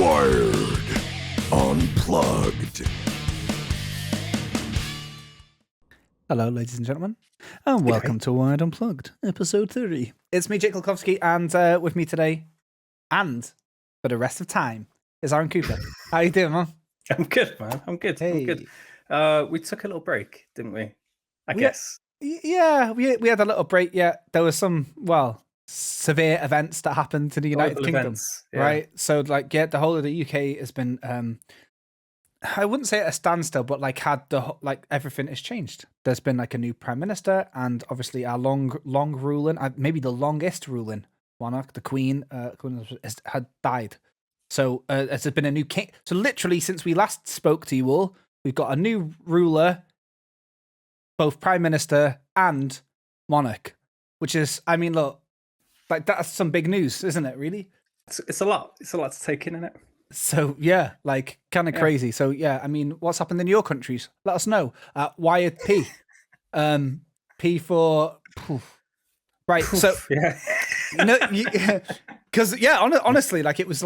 Wired Unplugged. Hello, ladies and gentlemen, and welcome to Wired Unplugged, episode 30. It's me, Jake Kulkowski, and with me today, and for the rest of time, is Aaron Cooper. How you doing, man? I'm good, man. I'm good. Hey. I'm good. We took a little break, didn't we? I guess. Yeah, we had a little break. Yeah, there was some severe events that happened in the United Kingdom, events, yeah. right? So, the whole of the UK has been, I wouldn't say at a standstill, but everything has changed. There's been a new prime minister, and obviously our long ruling, maybe the longest ruling monarch, the Queen, had died. So there's been a new king. So literally, since we last spoke to you all, we've got a new ruler, both prime minister and monarch, which is, look, that's some big news, isn't it? Really, it's a lot. It's a lot to take in, isn't it? So yeah, kind of crazy. So yeah, what's happened in your countries? Let us know. Wired P, P for right. So yeah, because honestly, it was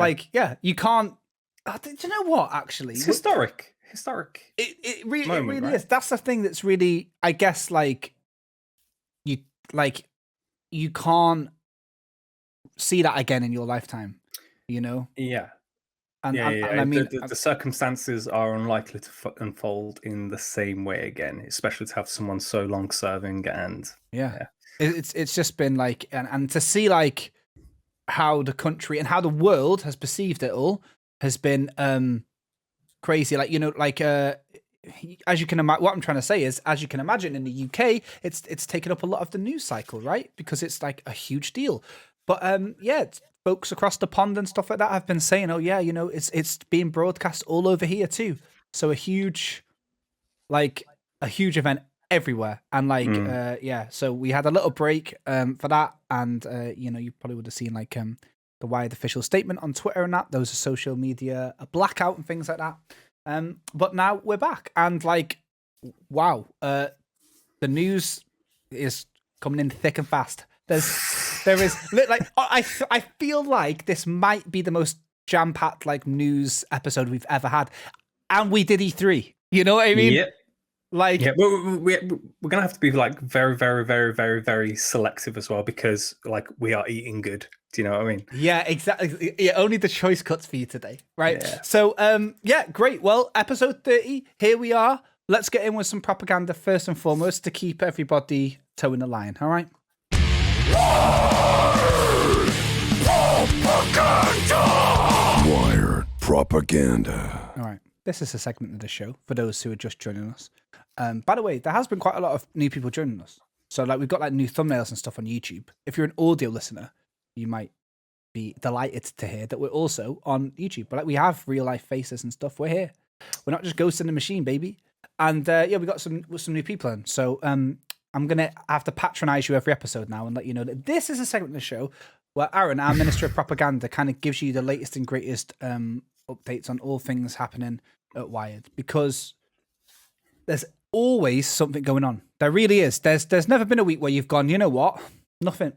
you can't. Do you know what? Actually, it's historic. It really moment, right? is. That's the thing that's really, I guess, you can't see that again in your lifetime. You know? Yeah. And the circumstances are unlikely to unfold in the same way again, especially to have someone so long serving and it's just been and to see how the country and how the world has perceived it all has been crazy. As you can imagine, what I'm trying to say is, as you can imagine, in the UK, it's taken up a lot of the news cycle, right? Because it's a huge deal. But folks across the pond and stuff like that have been saying, it's being broadcast all over here too. So a huge event everywhere. And so we had a little break for that. And, you probably would have seen the Wired official statement on Twitter and that. There was a social media, a blackout and things like that. But now we're back. And wow, the news is coming in thick and fast. There is I feel like this might be the most jam-packed news episode we've ever had, and we did E3. You know what I mean? Yep. We're gonna have to be very, very, very, very, very selective as well, because we are eating good. Do you know what I mean? Yeah, exactly. Yeah, only the choice cuts for you today, right? Yeah. So great. Well, episode 30. Here we are. Let's get in with some propaganda first and foremost to keep everybody toeing the line. All right. Wired Propaganda. All right. This is a segment of the show for those who are just joining us. By the way, there has been quite a lot of new people joining us. So we've got new thumbnails and stuff on YouTube. If you're an audio listener, you might be delighted to hear that we're also on YouTube. But we have real life faces and stuff. We're here. We're not just ghosts in the machine, baby. And we got some new people in. So I'm going to have to patronize you every episode now and let you know that this is a segment of the show where Aaron, our Minister of Propaganda, kind of gives you the latest and greatest updates on all things happening at Wired, because there's always something going on. There really is. There's never been a week where you've gone, you know what? Nothing.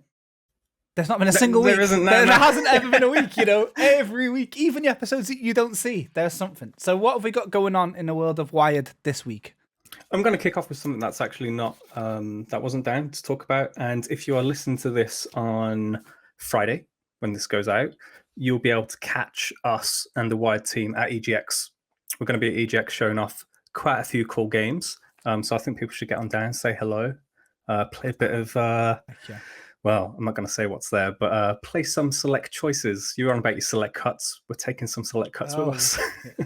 There's not been a single week. There hasn't ever been a week, every week, even the episodes that you don't see, there's something. So what have we got going on in the world of Wired this week? I'm going to kick off with something that's actually not, that wasn't down to talk about. And if you are listening to this on Friday, when this goes out, you'll be able to catch us and the Wired team at EGX. We're going to be at EGX showing off quite a few cool games. So I think people should get on down, say hello, play a bit of, well, I'm not going to say what's there, but play some select choices. You're on about your select cuts. We're taking some select cuts with us.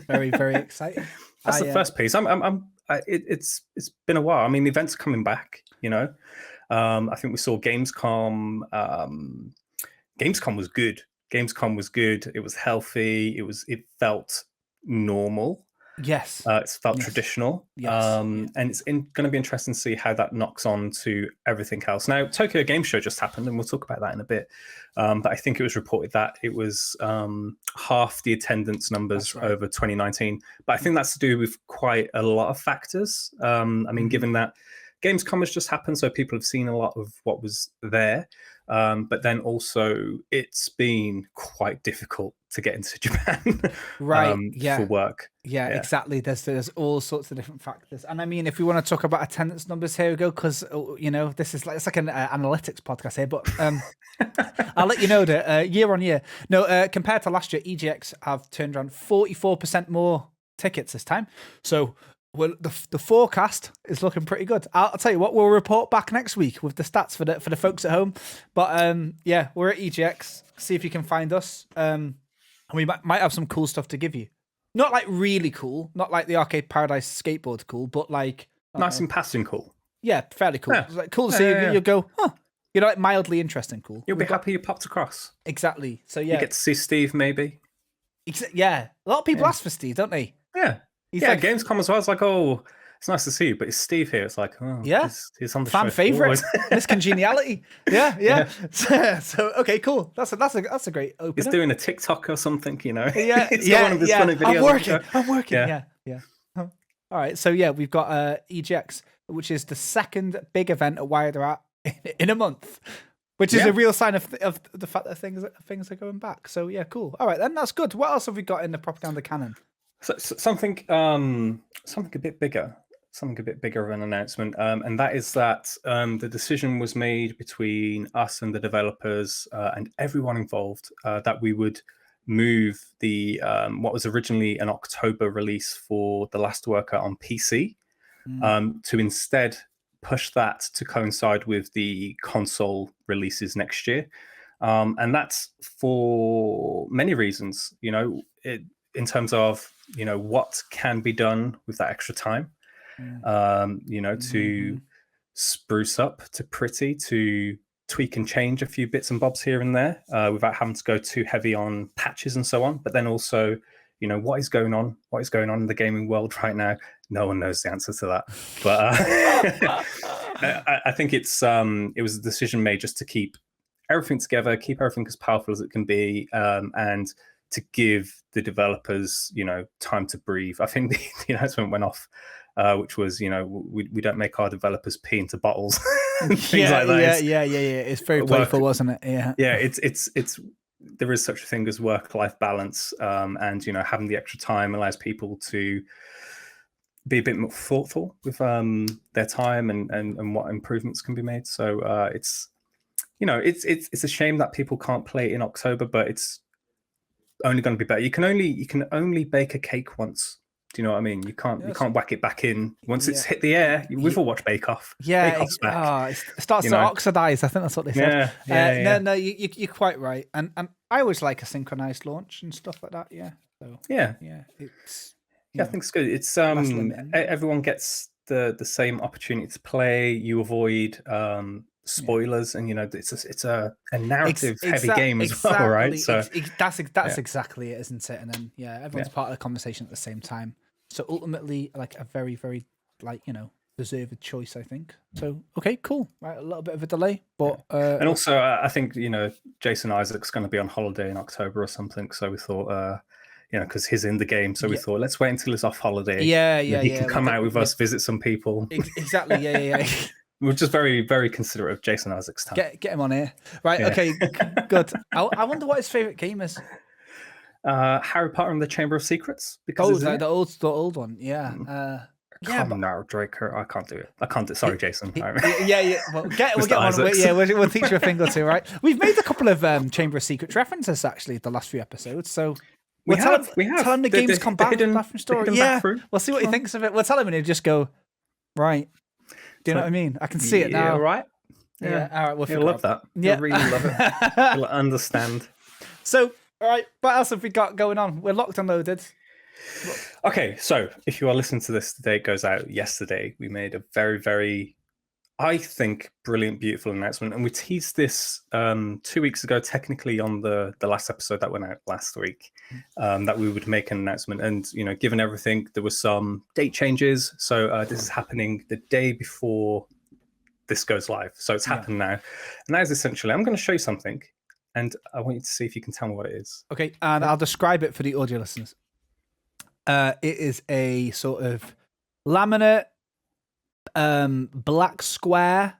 Very, very exciting. That's the first piece. It's been a while. The events are coming back. I think we saw Gamescom. Gamescom was good. It was healthy. It felt normal. Yes. It felt traditional. Yes. And it's going to be interesting to see how that knocks on to everything else. Now, Tokyo Game Show just happened, and we'll talk about that in a bit. But I think it was reported that it was half the attendance numbers over 2019. But I think that's to do with quite a lot of factors. Given that Gamescom has just happened, so people have seen a lot of what was there. But then also it's been quite difficult to get into Japan Right. for work. Yeah, exactly. There's all sorts of different factors, and I mean, if we want to talk about attendance numbers, here we go. Because this is like it's like an analytics podcast here, but I'll let you know that year on year, compared to last year, EGX have turned around 44% more tickets this time. So the forecast is looking pretty good. I'll tell you what, we'll report back next week with the stats for the folks at home. But yeah, we're at EGX. See if you can find us. And we might have some cool stuff to give you. Not like really cool, not like the Arcade Paradise skateboard cool, but like nice and passing cool. Yeah, fairly cool. Yeah. It's like cool to see. You'll go, huh? You're like mildly interesting cool. You'll be happy you popped across. Exactly. So yeah, you get to see Steve maybe. Yeah, a lot of people ask for Steve, don't they? Yeah. He's like, Gamescom as well. It's like, oh, it's nice to see you, but it's Steve here. It's like, oh, yeah, he's on the fan show favorite. Miss Congeniality. Yeah. So okay, cool. That's a great opener. He's doing a TikTok or something, Yeah, It's one of his funny videos. I'm working. Yeah. All right. So yeah, we've got EGX, which is the second big event at Wired Unplugged in a month, which is a real sign of the fact that things are going back. So yeah, cool. All right, then that's good. What else have we got in the propaganda canon? So, something a bit bigger. Something a bit bigger of an announcement, and that is that the decision was made between us and the developers and everyone involved that we would move the what was originally an October release for The Last Worker on PC to instead push that to coincide with the console releases next year, and that's for many reasons. In terms of what can be done with that extra time. To spruce up, to pretty, to tweak and change a few bits and bobs here and there without having to go too heavy on patches and so on. But then also, what is going on in the gaming world right now? No one knows the answer to that. But I think it was a decision made just to keep everything together, keep everything as powerful as it can be, and to give the developers, time to breathe. I think the announcement went off, which was, we don't make our developers pee into bottles, things like that. Yeah. It's very playful, wasn't it? Yeah. Yeah, it's there is such a thing as work-life balance, and having the extra time allows people to be a bit more thoughtful with their time and what improvements can be made. So it's a shame that people can't play it in October, but it's only going to be better. You can only bake a cake once. Do you know what I mean? You can't whack it back in once it's hit the air. We've all watched Bake Off. Yeah, Bake Off's back. It starts to oxidize. I think that's what they said. No, you're quite right. And I always like a synchronized launch and stuff like that. Yeah. So it's I think it's good. It's everyone gets the same opportunity to play. You avoid spoilers, and it's a narrative heavy game as well, right? So that's exactly it, isn't it? And then everyone's part of the conversation at the same time. So ultimately, like a very, very deserved choice, I think. So okay, cool. Right, a little bit of a delay, but and also I think Jason Isaac's going to be on holiday in October or something. So we thought because he's in the game, so we thought let's wait until he's off holiday. He can come out with us, visit some people. Exactly. Yeah. We're just very, very considerate of Jason Isaac's time. Get him on here. Right, okay, good. I wonder what his favourite game is. Harry Potter and the Chamber of Secrets. Because the old one, yeah. Come now, Draker. I can't do it. Sorry, Jason. Yeah. We'll get on. Yeah, we'll teach you a thing or two, right? We've made a couple of Chamber of Secrets references, actually, the last few episodes, so... We have. Tell him the game's come back. Bathroom story. Yeah, we'll see what he on. thinks of it. We'll tell him and he'll just go, right. Do you know what I mean? I can see it now. Yeah, right. Yeah. All right. You'll love that. Yeah. You'll really love it. You'll understand. So, all right. What else have we got going on? We're locked and loaded. Okay. So, if you are listening to this, the day it goes out yesterday. We made a very, very, I think, brilliant, beautiful announcement. And we teased this 2 weeks ago, technically on the last episode that went out last week, that we would make an announcement. And, given everything, there were some date changes. So this is happening the day before this goes live. So it's happened now. And that is essentially, I'm going to show you something. And I want you to see if you can tell me what it is. Okay. And I'll describe it for the audio listeners. It is a sort of laminate black square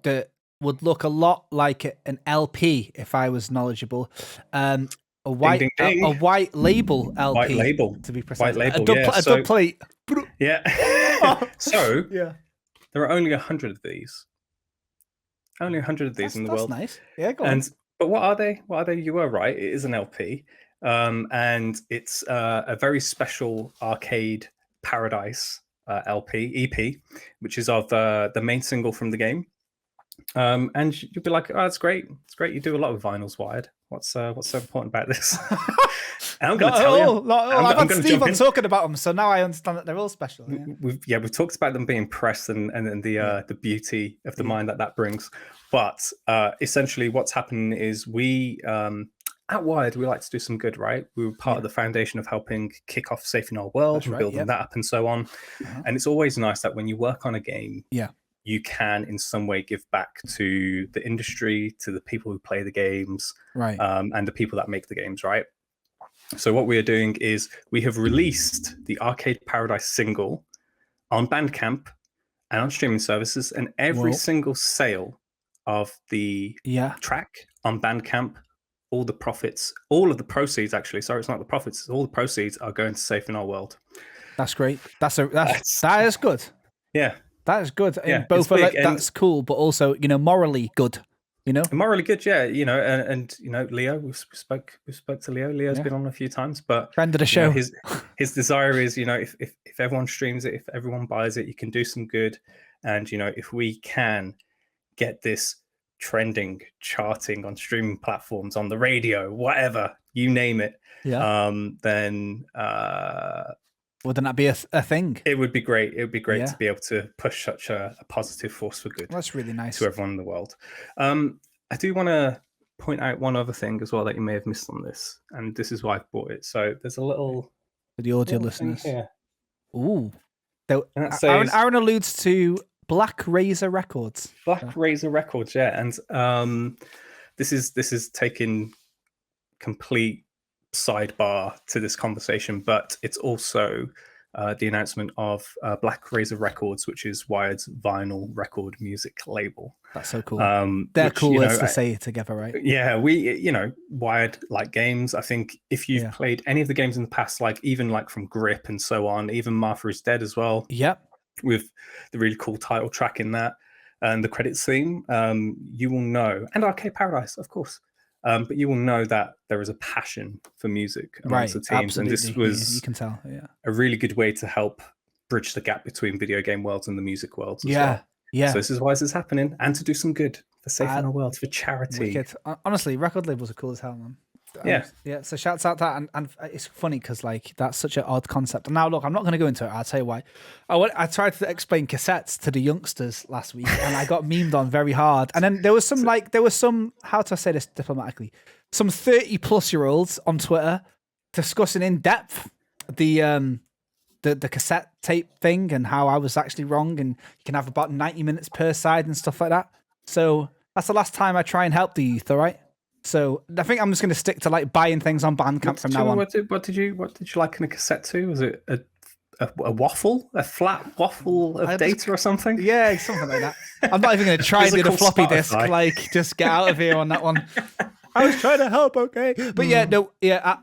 that would look a lot like an LP if I was knowledgeable. A white ding, ding. A white label LP. White label. To be precise. White label, A dub plate. Yeah. So Yeah. there are only 100 of these. Only 100 of these in the world. That's nice. Yeah, go on. But what are they? What are they? You were right. It is an LP. And it's a very special Arcade Paradise EP, which is of the main single from the game. And you'll be like, oh, it's great. It's great. You do a lot of vinyls, Wired. What's so important about this? And I'm going to tell you. I've had Steve on talking about them, so now I understand that they're all special. Yeah. We've talked about them being pressed and the beauty of the mind that brings. But essentially, what's happening is we at Wired, we like to do some good, right? We were part of the foundation of helping kick off Safe in Our World, building that up and so on. And it's always nice that when you work on a game, you can in some way give back to the industry, to the people who play the games, and the people that make the games, right? So what we are doing is we have released the Arcade Paradise single on Bandcamp and on streaming services, and every single sale of the track on Bandcamp, all of the proceeds, actually, sorry, it's not the profits, all the proceeds are going to Safe in Our World. That's great. That is good. Yeah. That is good. Yeah, both are like, that's cool, but also, morally good. Morally good, yeah. And Leo, we spoke to Leo. Leo's been on a few times, but friend of the show. His desire is, if everyone streams it, if everyone buys it, you can do some good. And if we can get this trending, charting on streaming platforms, on the radio, whatever, you name it, then wouldn't that be a thing? It would be great. It would be great to be able to push such a positive force for good. That's really nice to everyone in the world. I do want to point out one other thing as well that you may have missed on this, and this is why I've bought it. So there's a little for the audio listeners. Ooh, Aaron alludes to Black Razor Records. Razor Records, yeah, and this is taking complete sidebar to this conversation, but it's also the announcement of Black Razor Records, which is Wired's vinyl record music label. That's so cool. They're cool words to say together, right? Yeah, Wired like games. I think if you've played any of the games in the past, even from Grip and so on, even Martha is Dead as well. Yep. With the really cool title track in that and the credits theme, you will know, and Arcade Paradise, of course. But you will know that there is a passion for music amongst the teams, absolutely. and this was you can tell, a really good way to help bridge the gap between video game worlds and the music worlds. As well. So this is why this is happening, and to do some good for Safe in Our World, for charity. Wicked. Honestly, record labels are cool as hell, man. Yeah. So shouts out that, and it's funny because that's such an odd concept. And now look, I'm not going to go into it. I'll tell you why. I tried to explain cassettes to the youngsters last week, and I got memed on very hard. And then there was some how to say this diplomatically, some 30+-year-olds on Twitter discussing in depth the cassette tape thing and how I was actually wrong, and you can have about 90 minutes per side and stuff like that. So that's the last time I try and help the youth. All right. So I think I'm just going to stick to buying things on Bandcamp from now on. What did you like in a cassette too? Was it a waffle, a flat waffle of data or something? Yeah, something like that. I'm not even going to try and do the floppy disk. Just get out of here on that one. I was trying to help, okay? But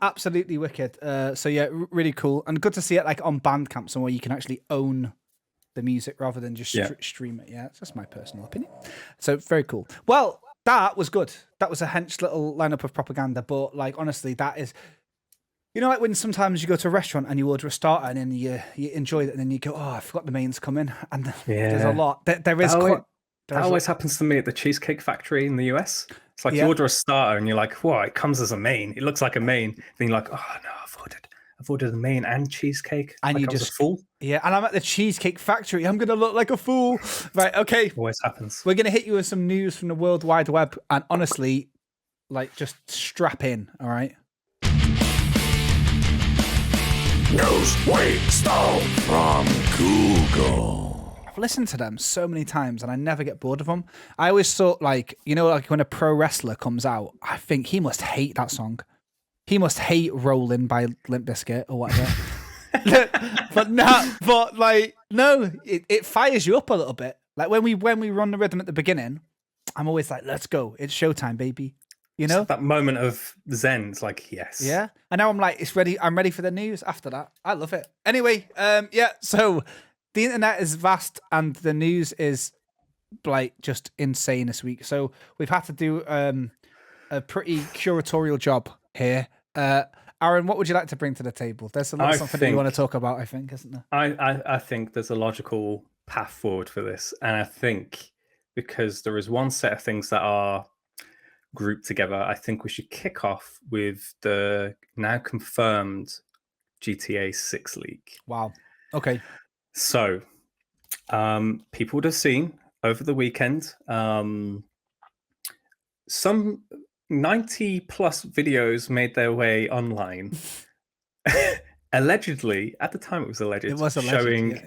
absolutely wicked. So really cool and good to see it on Bandcamp somewhere you can actually own the music rather than just stream it. Yeah, it's just my personal opinion. So very cool. Well. That was good. That was a hench little lineup of propaganda. But honestly, that is, when sometimes you go to a restaurant and you order a starter and then you enjoy it and then you go, oh, I forgot the main's coming. And there's a lot. That always happens to me at the Cheesecake Factory in the US. It's you order a starter and you're like, whoa, it comes as a main. It looks like a main. Then you're like, oh no, I've ordered the main and cheesecake. And you just fool. Yeah, and I'm at the Cheesecake Factory. I'm going to look like a fool. Right, okay. Always happens. We're going to hit you with some news from the World Wide Web. And honestly, just strap in, all right? News we stole from Google. I've listened to them so many times and I never get bored of them. I always thought, when a pro wrestler comes out, I think he must hate that song. He must hate Rollin' by Limp Bizkit or whatever. No, it fires you up a little bit. When we run the rhythm at the beginning, I'm always like, let's go. It's showtime, baby. You know? So that moment of zen, it's like, yes. Yeah. And now I'm like, it's ready. I'm ready for the news after that. I love it. Anyway, yeah, so the internet is vast and the news is like just insane this week. So we've had to do a pretty curatorial job here. Aaron, what would you like to bring to the table? There's something that you want to talk about, I think, isn't there? I think there's a logical path forward for this. And I think because there is one set of things that are grouped together, I think we should kick off with the now confirmed GTA 6 leak. Wow. Okay. So, people would have seen over the weekend some 90 plus videos made their way online. Allegedly, at the time it was alleged, showing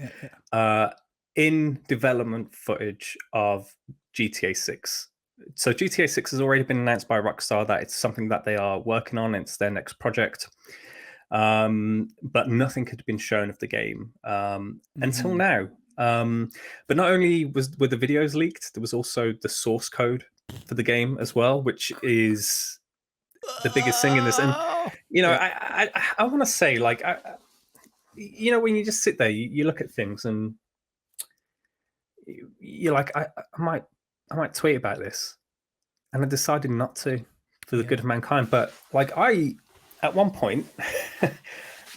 in development footage of GTA 6. So GTA 6 has already been announced by Rockstar that it's something that they are working on. It's their next project. But nothing had been shown of the game until now. But not only were the videos leaked, there was also the source code for the game as well, which is the biggest thing in this. And you know, I want to say, like, you know, when you just sit there, you look at things, and you're like, I might tweet about this, and I decided not to for the good of mankind. But like, at one point,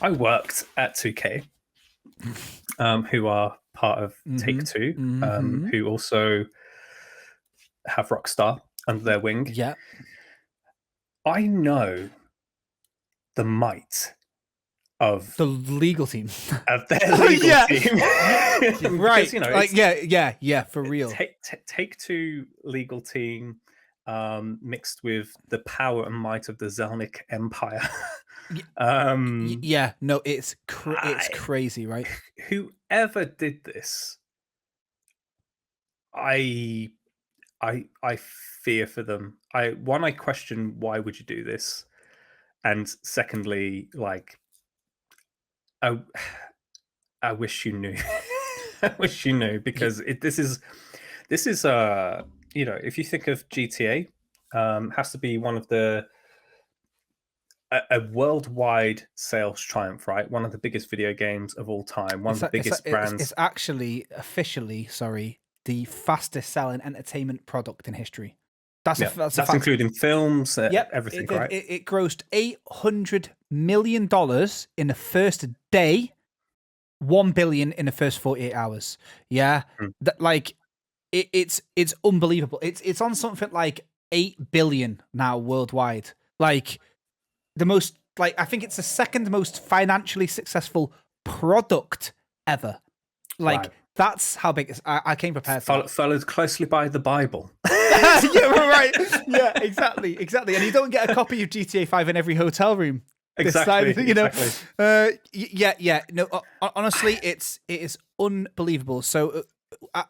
I worked at 2K, who are part of Take-Two, who also have Rockstar under their wing. Yeah. I know the might of the legal team. Of their legal team. Right. Because, you know, like, yeah, for real. Take-Two legal team mixed with the power and might of the Zelnick Empire. Yeah, no, it's crazy, right? Whoever did this, I fear for them. I question, why would you do this? And secondly, like, I wish you knew. I wish you knew, because this is you know, if you think of GTA, has to be one of the a worldwide sales triumph, right? One of the biggest video games of all time. One of the biggest brands. It's actually officially, the fastest selling entertainment product in history. That's including films, everything, right? It grossed $800 million in the first day, $1 billion in the first 48 hours. Yeah, it's unbelievable. It's on something like 8 billion now worldwide. Like, the most, like, I think it's the second most financially successful product ever. Like, right. That's how big it's. I came prepared. Followed closely by the Bible. Yeah, right. Yeah, exactly. And you don't get a copy of GTA 5 in every hotel room. Exactly. You know. Yeah. No, honestly, it is unbelievable. So,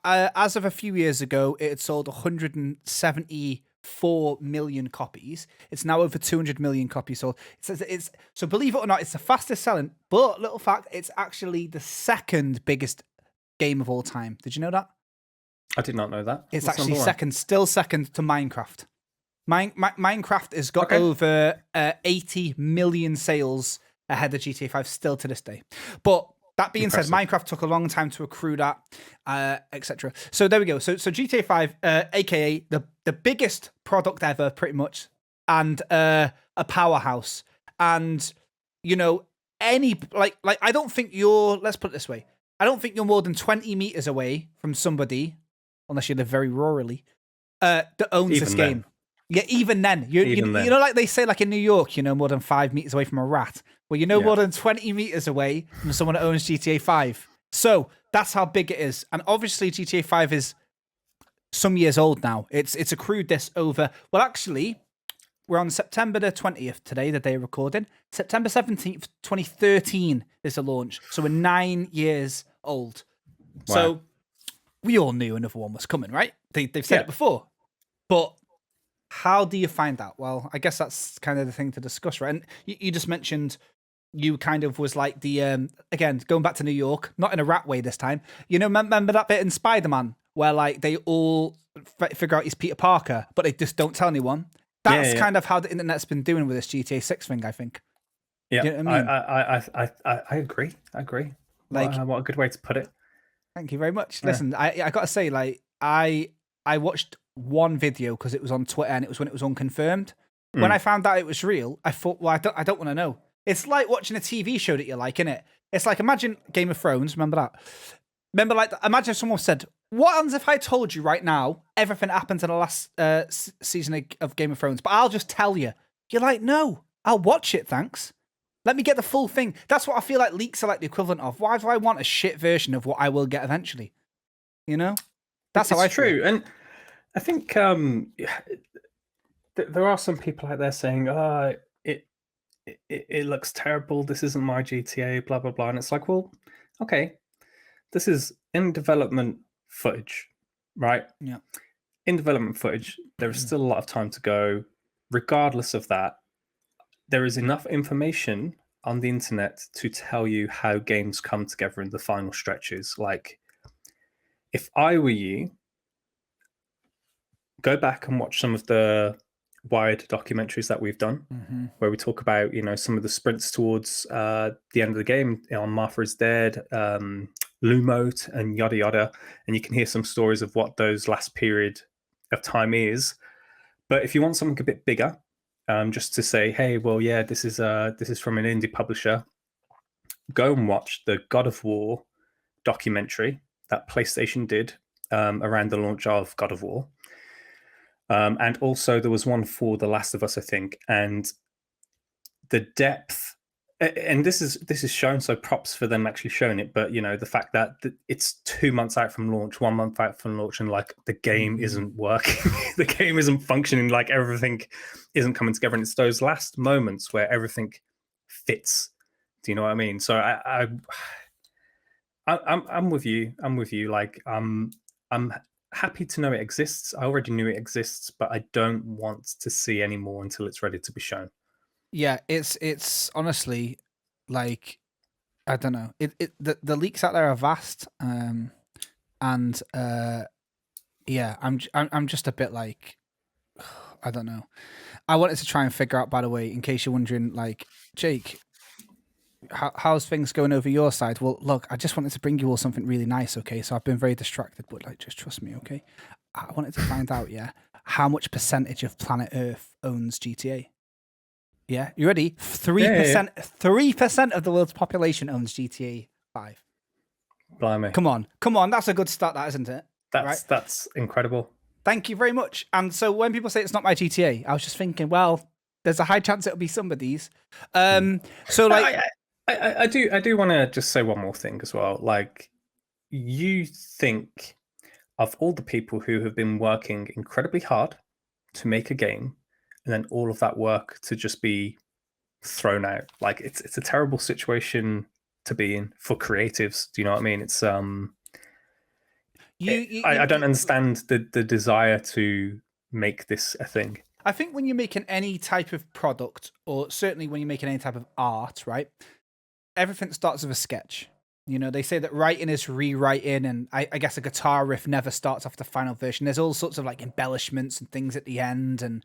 as of a few years ago, it had sold 174 million copies. It's now over 200 million copies sold. It's so, believe it or not, it's the fastest selling. But little fact, it's actually the second biggest game of all time. Did you know that? I did not know that. It's actually still second to Minecraft. Minecraft has got over 80 million sales ahead of GTA 5 still to this day. But that being said, Minecraft took a long time to accrue that, etc. So there we go. So GTA 5, aka the biggest product ever, pretty much, and a powerhouse. And, you know, like I don't think let's put it this way. I don't think you're more than 20 meters away from somebody, unless you live very rurally, that owns this game. Yeah, even then. You know, like they say, like in New York, you know, more than 5 meters away from a rat. Well, you know, more than 20 meters away from someone that owns GTA 5. So that's how big it is. And obviously GTA 5 is some years old now. It's accrued this over. Well, actually, we're on September the 20th today, the day of recording. September 17th, 2013 is the launch. So we're 9 years old. Wow. So we all knew another one was coming, right? They've said it before. But how do you find out? Well, I guess that's kind of the thing to discuss, right? And you just mentioned you kind of was like the, again, going back to New York, not in a rat way this time. You know, remember that bit in Spider-Man where like they all figure out he's Peter Parker, but they just don't tell anyone. That's kind of how the internet's been doing with this GTA 6 thing, I think. Yeah, you know what I mean? I agree. Like, what a good way to put it. Thank you very much. Listen, I gotta say, like, I watched one video because it was on Twitter and it was when it was unconfirmed. When I found out it was real, I thought, well, I don't want to know. It's like watching a TV show that you like, innit? It's like, imagine Game of Thrones. Remember that? Imagine if someone said, what happens if I told you right now everything that happened in the last season of Game of Thrones, but I'll just tell you. You're like, no, I'll watch it, thanks. Let me get the full thing. That's what I feel like leaks are like the equivalent of. Why do I want a shit version of what I will get eventually? You know? That's how I feel. True. And I think there are some people out there saying, it looks terrible. This isn't my GTA, blah, blah, blah. And it's like, well, okay, this is in development footage, right? Yeah. In development footage, there is still a lot of time to go. Regardless of that, there is enough information on the internet to tell you how games come together in the final stretches. Like, if I were you, go back and watch some of the Wired documentaries that we've done, where we talk about, some of the sprints towards the end of the game on Martha is Dead, Lumot, and yada yada, and you can hear some stories of what those last period of time is. But if you want something a bit bigger, just to say, hey, well, yeah, this is from an indie publisher, go and watch the God of War documentary that PlayStation did around the launch of God of War. And also there was one for The Last of Us, I think, and the depth, and this is shown, so props for them actually showing it, but the fact that it's 2 months out from launch, 1 month out from launch, and like the game isn't working, the game isn't functioning, like everything isn't coming together, and it's those last moments where everything fits. Do you know what I mean? So I'm with you. Like, I'm happy to know it exists. I already knew it exists, but I don't want to see any more until it's ready to be shown. Yeah, it's honestly, like, I don't know. The leaks out there are vast, and yeah, I'm just a bit like, I don't know. I wanted to try and figure out, by the way, in case you're wondering, like, Jake, how's things going over your side? Well, look, I just wanted to bring you all something really nice, okay? So I've been very distracted, but like, just trust me, okay? I wanted to find out, how much percentage of planet Earth owns GTA? Yeah, you ready? 3%. 3% of the world's population owns GTA 5. Blimey! Come on, that's a good start, that, isn't it? That's incredible. Thank you very much. And so when people say it's not my GTA, I was just thinking, well, there's a high chance it'll be somebody's. So like. I do want to just say one more thing as well. Like, you think of all the people who have been working incredibly hard to make a game, and then all of that work to just be thrown out. Like, it's a terrible situation to be in for creatives. Do you know what I mean? It's I don't understand the desire to make this a thing. I think when you're making any type of product, or certainly when you're making any type of art, right? Everything starts with a sketch. They say that writing is rewriting, and I guess a guitar riff never starts off the final version. There's all sorts of like embellishments and things at the end, and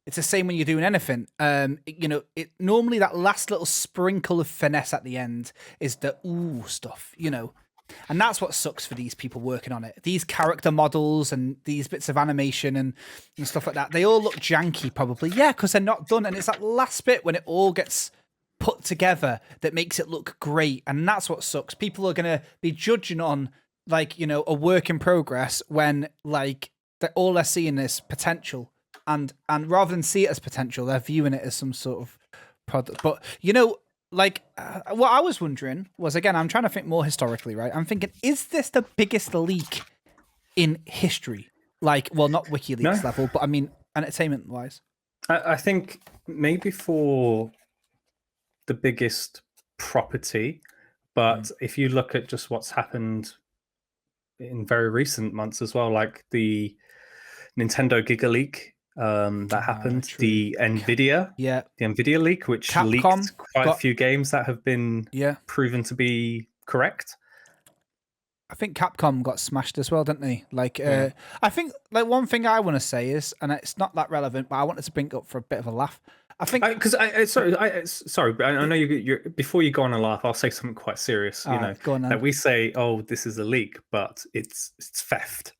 it's the same when you're doing anything. It normally that last little sprinkle of finesse at the end is the ooh stuff, and that's what sucks for these people working on it. These character models and these bits of animation and stuff like that, they all look janky, probably, because they're not done, and it's that last bit when it all gets put together that makes it look great, and that's what sucks. People are going to be judging on, like, a work in progress when, like, all they're seeing is potential, and rather than see it as potential, they're viewing it as some sort of product. But like, what I was wondering was, again, I'm trying to think more historically, right? I'm thinking, is this the biggest leak in history? Like, well, not WikiLeaks level, but I mean entertainment wise. I think maybe for the biggest property, but if you look at just what's happened in very recent months as well, like the Nintendo Giga leak that happened, the Nvidia leak, which Capcom leaked quite a few games that have been proven to be correct. I think Capcom got smashed as well, didn't they? Like, I think like one thing I want to say is, and it's not that relevant, but I wanted to bring it up for a bit of a laugh. I think sorry, but I know you're before you go on a laugh, I'll say something quite serious. You know, go on then. that we say, "Oh, this is a leak," but it's theft.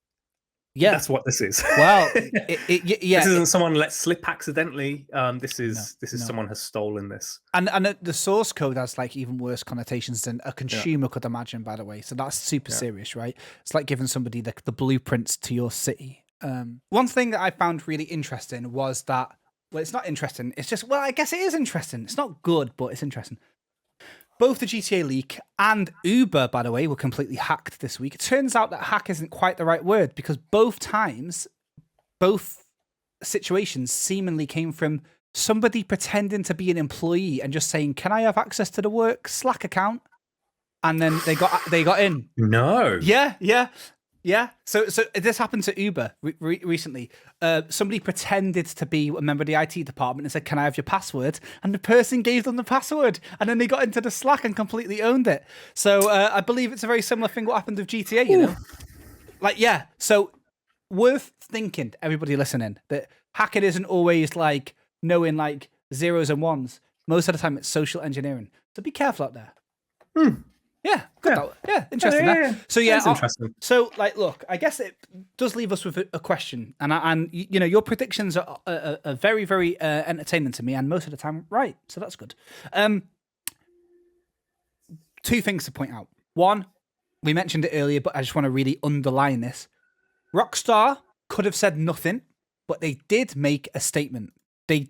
Yeah, That's what this is. Well, this isn't someone let slip accidentally. This is someone has stolen this. And the source code has like even worse connotations than a consumer could imagine. By the way, so that's super serious, right? It's like giving somebody the blueprints to your city. One thing that I found really interesting was that. Well, it's not interesting. It's just, well, I guess it is interesting. It's not good, but it's interesting. Both the GTA leak and Uber, by the way, were completely hacked this week. It turns out that hack isn't quite the right word because both situations seemingly came from somebody pretending to be an employee and just saying, "Can I have access to the work Slack account?" And then they got in. No. Yeah. So this happened to Uber recently. Somebody pretended to be a member of the IT department and said, "Can I have your password?" And the person gave them the password, and then they got into the Slack and completely owned it. So I believe it's a very similar thing what happened with GTA. You know, like So worth thinking, everybody listening, that hacking isn't always like knowing like zeros and ones. Most of the time, it's social engineering. So be careful out there. Yeah, interesting. Yeah. So interesting. So like, look, I guess it does leave us with a question, and you know, your predictions are very, very entertaining to me, and most of the time, right. So that's good. Two things to point out. One, we mentioned it earlier, but I just want to really underline this. Rockstar could have said nothing, but they did make a statement. They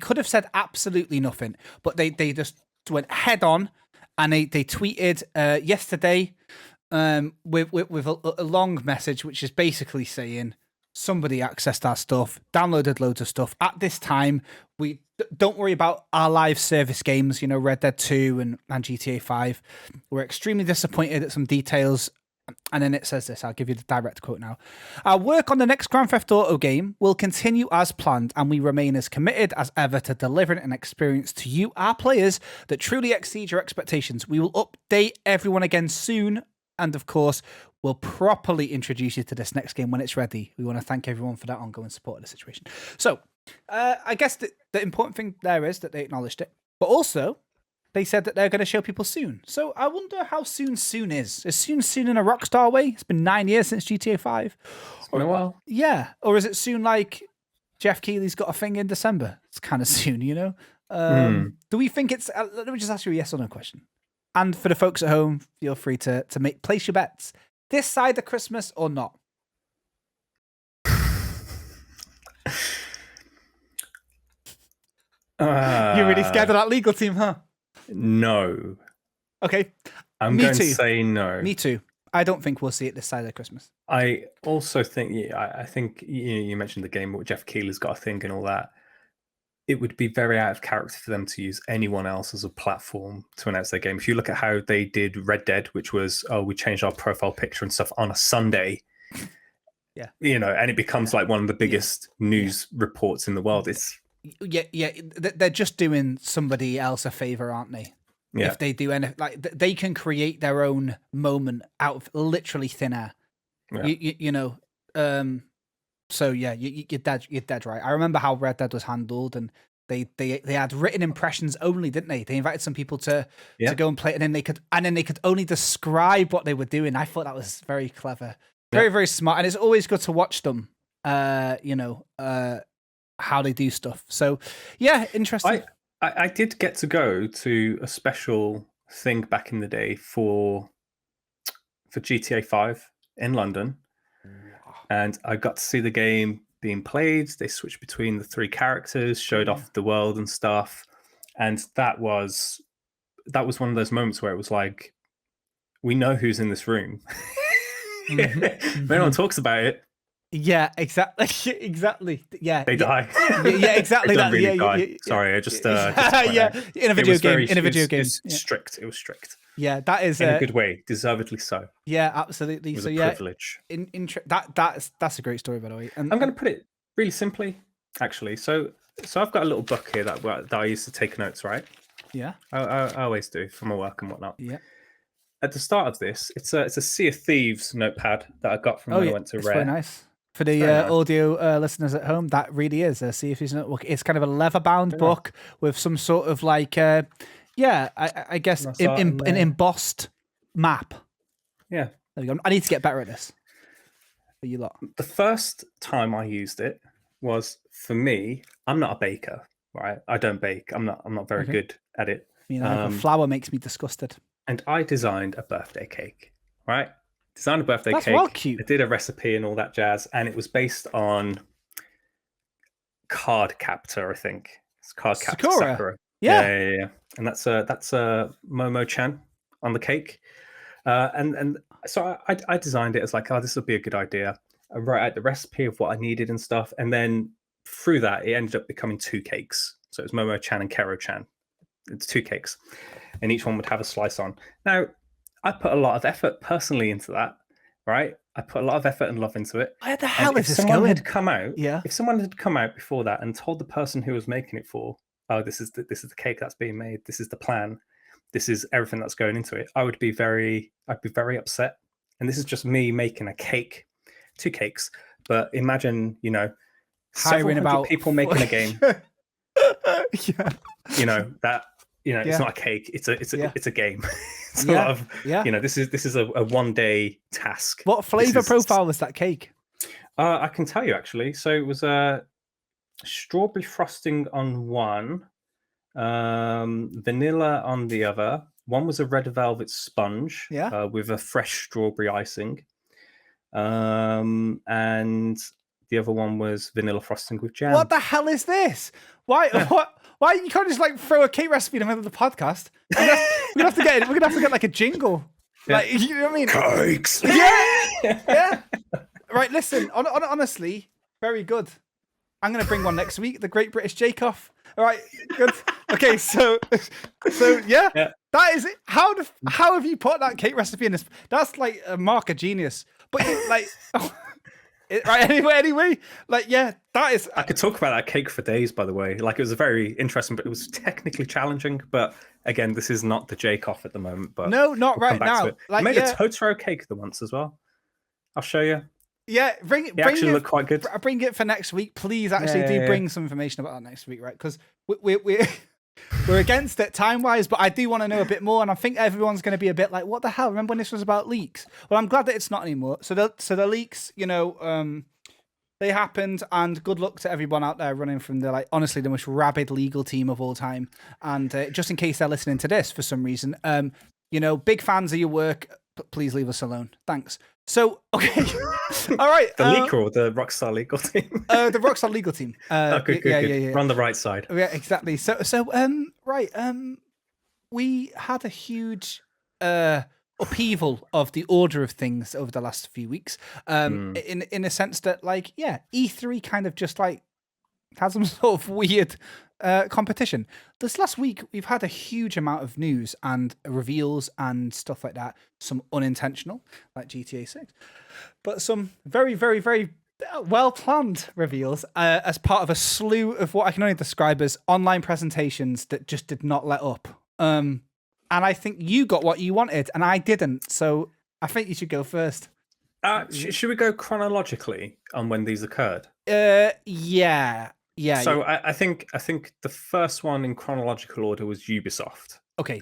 could have said absolutely nothing, but they just went head on. And they tweeted yesterday with a long message, which is basically saying somebody accessed our stuff, downloaded loads of stuff. At this time, we don't worry about our live service games, you know, Red Dead 2 and GTA 5. We're extremely disappointed at some details. And then it says this, I'll give you the direct quote now. "Our work on the next Grand Theft Auto game will continue as planned, and we remain as committed as ever to delivering an experience to you, our players, that truly exceeds your expectations. We will update everyone again soon, and of course, we'll properly introduce you to this next game when it's ready. We want to thank everyone for that ongoing support of the situation." So, I guess the important thing there is that they acknowledged it, but also they said that they're going to show people soon. So I wonder how soon is. Is soon in a Rockstar way? It's been 9 years since GTA 5. It's been a while. Yeah. Or is it soon like Jeff Keighley's got a thing in December? It's kind of soon, you know? Do we think it's... let me just ask you a yes or no question. And for the folks at home, feel free to place your bets. This side of Christmas or not? You're really scared of that legal team, huh? No. Okay. I'm going to say no. Me too. I don't think we'll see it this side of Christmas. I also think, I think you mentioned the game where Jeff Keighley's got a thing and all that. It would be very out of character for them to use anyone else as a platform to announce their game. If you look at how they did Red Dead, which was, we changed our profile picture and stuff on a Sunday. Yeah. You know, and it becomes like one of the biggest news reports in the world. It's they're just doing somebody else a favor, aren't they? Yeah. If they do anything, like they can create their own moment out of literally thin air. Yeah. You know. So yeah, you're dead right. I remember how Red Dead was handled, and they had written impressions only, didn't they? They invited some people to go and play it, and then they could only describe what they were doing. I thought that was very clever, very very smart, and it's always good to watch them. How they do stuff. So yeah, interesting. I did get to go to a special thing back in the day for GTA 5 in London. And I got to see the game being played. They switched between the three characters, showed off the world and stuff. And that was one of those moments where it was like, we know who's in this room. No one talks about it. Yeah, exactly. Yeah, they die. Yeah, exactly. They don't really die. Sorry, I just in a video game. It's strict. It was strict. Yeah, that is in a good way, deservedly so. Yeah, absolutely. It was a privilege. That's a great story, by the way. And I'm going to put it really simply, actually. So I've got a little book here that I used to take notes, right? Yeah, I always do for my work and whatnot. Yeah. at the start of this, it's a Sea of Thieves notepad that I got from when I went to it's Rare. very nice. For the very nice. audio listeners at home, that really is a Sea of Thieves notebook. It's kind of a leather-bound book with some sort of like, I guess an embossed map. Yeah. There we go. I need to get better at this. For you lot. The first time I used it was, for me, I'm not a baker, right? I don't bake. I'm not very good at it. Flour makes me disgusted. And I designed a birthday cake, right? Designed a birthday That's cake. well cute. I did a recipe and all that jazz, and it was based on card captor, I think. It's card captor Sakura. Yeah. And that's Momo Chan on the cake. And so I designed it as like, this will be a good idea. I wrote out the recipe of what I needed and stuff, and then through that, it ended up becoming 2 cakes. So it was Momo Chan and Kero Chan. It's 2 cakes, and each one would have a slice on. Now, I put a lot of effort personally into that, right? I put a lot of effort and love into it. Where the hell is this going? If someone had come out before that and told the person who was making it for, this is the cake that's being made, this is the plan, this is everything that's going into it, I'd be very upset. And this is just me making a cake, 2 cakes. But imagine, several hundred people making a game. It's not a cake. It's a game. It's a lot of this is a one day task. What flavor profile was that cake? I can tell you actually. So it was a strawberry frosting on one, vanilla on the other. One was a red velvet sponge with a fresh strawberry icing, and the other one was vanilla frosting with jam. What the hell is this? Why? What? Why you can't just like throw a cake recipe in the middle of the podcast? We're gonna have to get like a jingle. Yeah. Like, you know what I mean? Cakes. Yeah. Right. Listen. Honestly, very good. I'm gonna bring one next week. The Great British Jake Off. All right. Good. Okay. So yeah. That is it. How have you put that cake recipe in this? That's like a mark of genius. But like. Right. Anyway, like, that is. I could talk about that cake for days. By the way, like, it was very interesting, but it was technically challenging. But again, this is not the Jake Off at the moment. But no, not right now. Like, I made a Totoro cake once as well. I'll show you. Yeah, bring it. Actually, look quite good. Bring it for next week, please. Actually, bring some information about that next week, right? Because we're against it time-wise, but I do want to know a bit more, and I think everyone's going to be a bit like, what the hell? Remember when this was about leaks? Well, I'm glad that it's not anymore. So the leaks, they happened, and good luck to everyone out there running from the, like, honestly, the most rabid legal team of all time. And just in case they're listening to this for some reason, big fans of your work, please leave us alone. Thanks. So, okay. All right. The leaker or the Rockstar legal team? The Rockstar legal team. Good. We're on the right side. Yeah, exactly. So, right. We had a huge upheaval of the order of things over the last few weeks. In a sense that, like, E3 kind of just like has some sort of weird competition. This last week, we've had a huge amount of news and reveals and stuff like that. Some unintentional, like GTA 6, but some very, very, very well-planned reveals as part of a slew of what I can only describe as online presentations that just did not let up. And I think you got what you wanted, and I didn't. So I think you should go first. Should we go chronologically on when these occurred? Yeah. So I think the first one in chronological order was Ubisoft. Okay.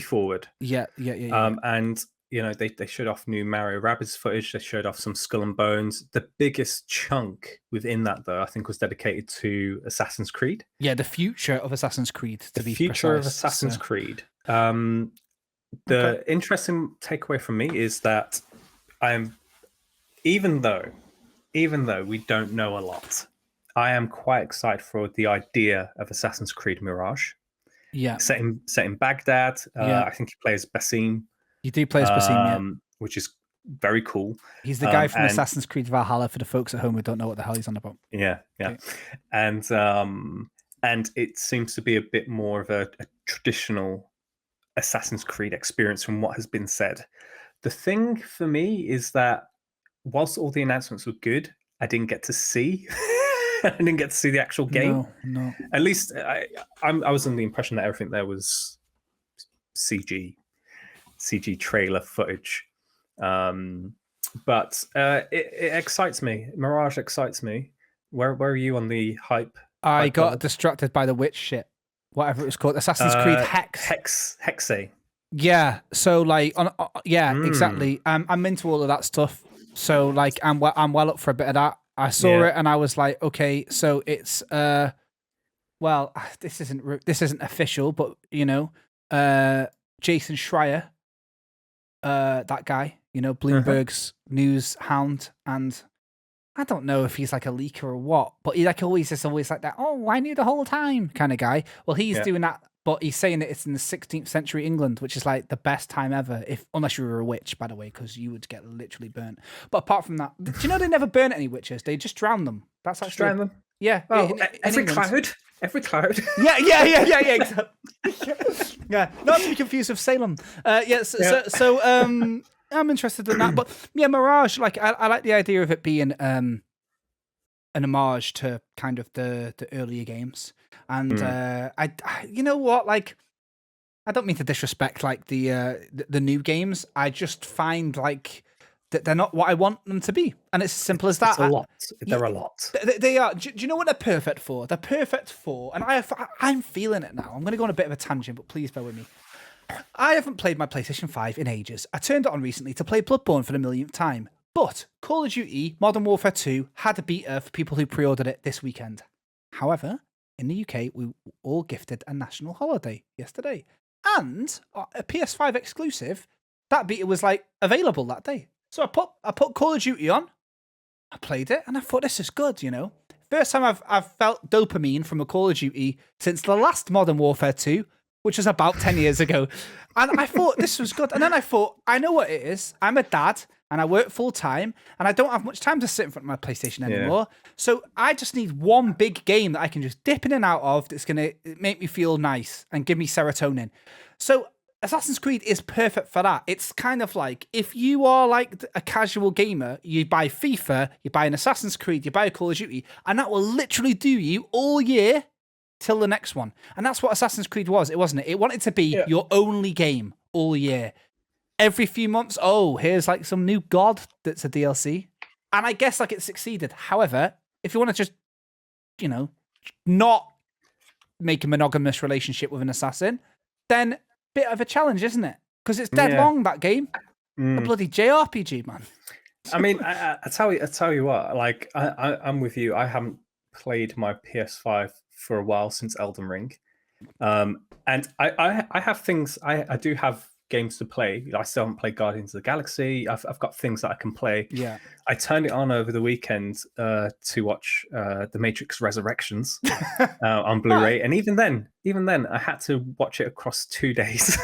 Forward. Yeah. And they showed off new Mario Rabbids footage. They showed off some Skull and Bones. The biggest chunk within that, though, I think, was dedicated to Assassin's Creed. Yeah, the future of Assassin's Creed. Of Assassin's Creed. The interesting takeaway from me is that even though we don't know a lot, I am quite excited for the idea of Assassin's Creed Mirage. Yeah. Set in Baghdad. I think he plays Basim. You do play as Basim, which is very cool. He's the guy from Assassin's Creed Valhalla, for the folks at home who don't know what the hell he's on about. Yeah. Okay. And it seems to be a bit more of a traditional Assassin's Creed experience from what has been said. The thing for me is that whilst all the announcements were good, I didn't get to see. I didn't get to see the actual game. No. At least I was under the impression that everything there was CG. CG trailer footage. But it excites me. Mirage excites me. Where are you on the hype? I got level? distracted by the witch shit, whatever it was called, Assassin's Creed Hex. Hexe. Yeah. So like, exactly. I'm into all of that stuff. So like, I'm well up for a bit of that. I saw it and I was like, okay, so it's well, this isn't official, but you know, Jason Schreier, that guy, you know, Bloomberg's news hound, and I don't know if he's like a leaker or what, but he like always like that. Oh, I knew the whole time kind of guy. Well, he's doing that, but he's saying that it's in the 16th century England, which is like the best time ever, unless you were a witch, by the way, because you would get literally burnt. But apart from that, do you know they never burn any witches? They just drown them. That's actually drown them. Yeah. Oh, in every England. cloud. Yeah. Exactly. Yeah, not to be confused with Salem. So I'm interested in that. But yeah, Mirage, like I like the idea of it being an homage to kind of the earlier games. And I you know what, like I don't mean to disrespect like the new games. I just find like that they're not what I want them to be, and it's as simple as that. It's a lot. They're a lot. They are. Do you know what they're perfect for? They're perfect for, and I'm feeling it now. I'm going to go on a bit of a tangent, but please bear with me. I haven't played my PlayStation 5 in ages. I turned it on recently to play Bloodborne for the millionth time, but Call of Duty Modern Warfare 2 had a beta for people who pre-ordered it this weekend. However, in the UK, we all gifted a national holiday yesterday, and a PS5 exclusive. That beta was like available that day. So I put Call of Duty on, I played it, and I thought this is good, you know. First time I've felt dopamine from a Call of Duty since the last Modern Warfare 2, which was about 10 years ago. And I thought this was good. And then I thought, I know what it is. I'm a dad, and I work full time, and I don't have much time to sit in front of my PlayStation anymore. So I just need one big game that I can just dip in and out of that's going to make me feel nice and give me serotonin. So Assassin's Creed is perfect for that. It's kind of like, if you are like a casual gamer, you buy FIFA, you buy an Assassin's Creed, you buy a Call of Duty, and that will literally do you all year till the next one. And that's what Assassin's Creed was, wasn't it? It wanted to be your only game all year. Every few months, here's like some new god that's a DLC. And I guess like it succeeded. However, if you want to just, you know, not make a monogamous relationship with an assassin, then bit of a challenge, isn't it? Because it's dead long, that game. A bloody JRPG, man. I mean, I tell you what, like I'm with you. I haven't played my PS5 for a while since Elden Ring. And I have things, I do have games to play. I still haven't played Guardians of the Galaxy. I've got things that I can play. Yeah. I turned it on over the weekend to watch The Matrix Resurrections on Blu-ray, and even then, I had to watch it across 2 days.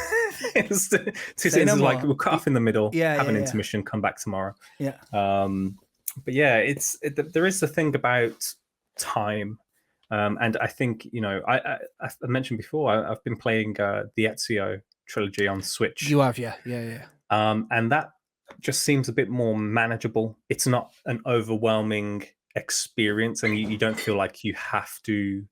It was two seasons, like we'll cut off in the middle, have an intermission, come back tomorrow. Yeah. But yeah, there is the thing about time, and I think, you know, I mentioned before, I've been playing the Ezio trilogy on Switch. You have, yeah. And that just seems a bit more manageable. It's not an overwhelming experience, and you don't feel like you have to.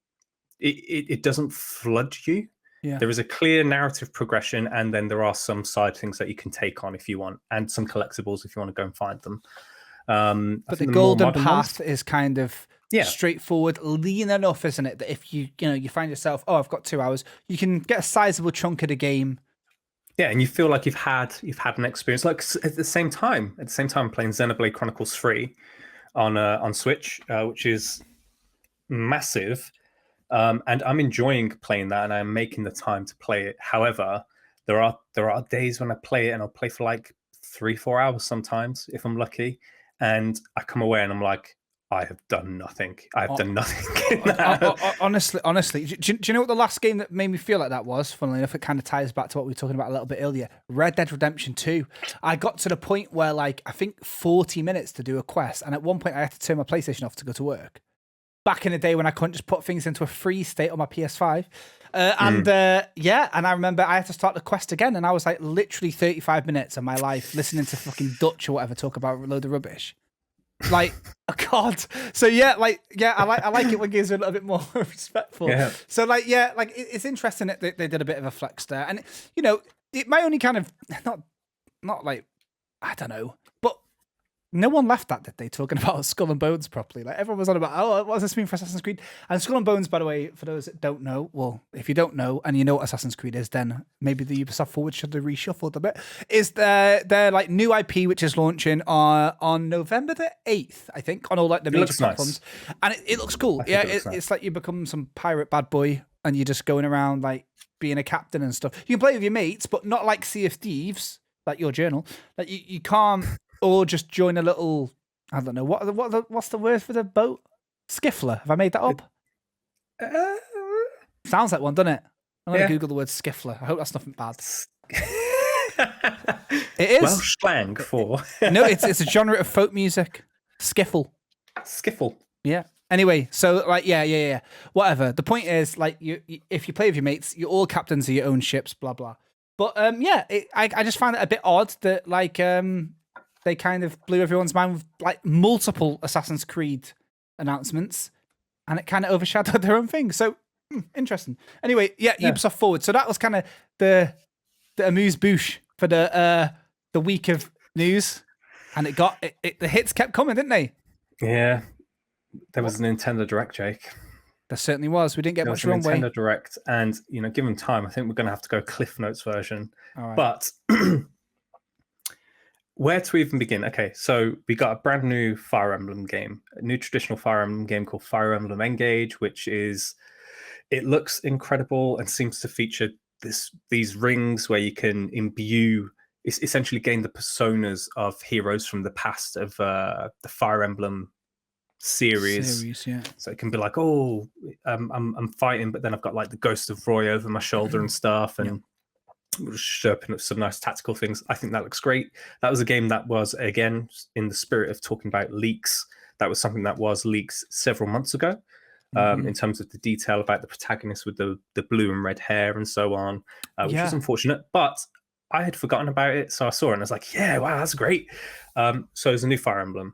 It doesn't flood you. Yeah. There is a clear narrative progression, and then there are some side things that you can take on if you want, and some collectibles if you want to go and find them. But the golden path is kind of straightforward, lean enough, isn't it? That if you find yourself, I've got 2 hours, you can get a sizable chunk of the game. Yeah, and you feel like you've had an experience. Like at the same time, I'm playing Xenoblade Chronicles 3 on Switch, which is massive. And I'm enjoying playing that, and I'm making the time to play it. However, there are days when I play it, and I'll play for like 3-4 hours sometimes if I'm lucky, and I come away and I'm like, I have done nothing. Honestly, do you know what the last game that made me feel like that was? Funnily enough, it kind of ties back to what we were talking about a little bit earlier. Red Dead Redemption 2. I got to the point where, like, I think 40 minutes to do a quest, and at one point I had to turn my PlayStation off to go to work. Back in the day when I couldn't just put things into a freeze state on my PS5. And I remember I had to start the quest again, and I was like literally 35 minutes of my life listening to fucking Dutch or whatever talk about a load of rubbish. Like, oh God. So I like it when games are a little bit more respectful. Yeah. So it's interesting that they did a bit of a flex there. And, you know, my only kind of not like, I don't know, but no one left that, did they, talking about Skull and Bones properly? Like, everyone was on about, oh, what does this mean for Assassin's Creed? And Skull and Bones, by the way, for those that don't know, well, if you don't know and you know what Assassin's Creed is, then maybe the Ubisoft forward should have reshuffled a bit. Is their like new IP, which is launching on November the 8th, I think, on all like the major platforms. Nice. And it looks cool. Yeah, it's like you become some pirate bad boy and you're just going around like being a captain and stuff. You can play with your mates, but not like Sea of Thieves, like your journal. Like you can't. Or just join a little, I don't know, what's the word for the boat? Skiffler. Have I made that up? Sounds like one, doesn't it? I'm going to Google the word skiffler. I hope that's nothing bad. It is. Welsh slang for... No, it's a genre of folk music. Skiffle. Skiffle. Yeah. Anyway, so like, yeah. Whatever. The point is, like, you if you play with your mates, you're all captains of your own ships, blah, blah. But I just find it a bit odd that, like... they kind of blew everyone's mind with like multiple Assassin's Creed announcements, and it kind of overshadowed their own thing. So interesting. Anyway, Ubisoft Forward. So that was kind of the amuse-bouche for the week of news, and the hits kept coming, didn't they? Yeah, there was a Nintendo Direct, Jake. There certainly was. We didn't get much wrong way. Nintendo Direct, and given time, I think we're going to have to go Cliff Notes version. All right. But where to even begin? Okay, so we got a brand new Fire Emblem game, a new traditional Fire Emblem game called Fire Emblem Engage, it looks incredible and seems to feature these rings where you can essentially gain the personas of heroes from the past of the Fire Emblem series. Yeah. So it can be like, I'm fighting, but then I've got like the ghost of Roy over my shoulder and stuff, and open up some nice tactical things. I think that looks great. That was a game that was, again, in the spirit of talking about leaks, that was something that was leaks several months ago, in terms of the detail about the protagonist with the blue and red hair and so on, which is unfortunate, but I had forgotten about it, so I saw it and I was like, yeah, wow, that's great. So there's a new Fire Emblem.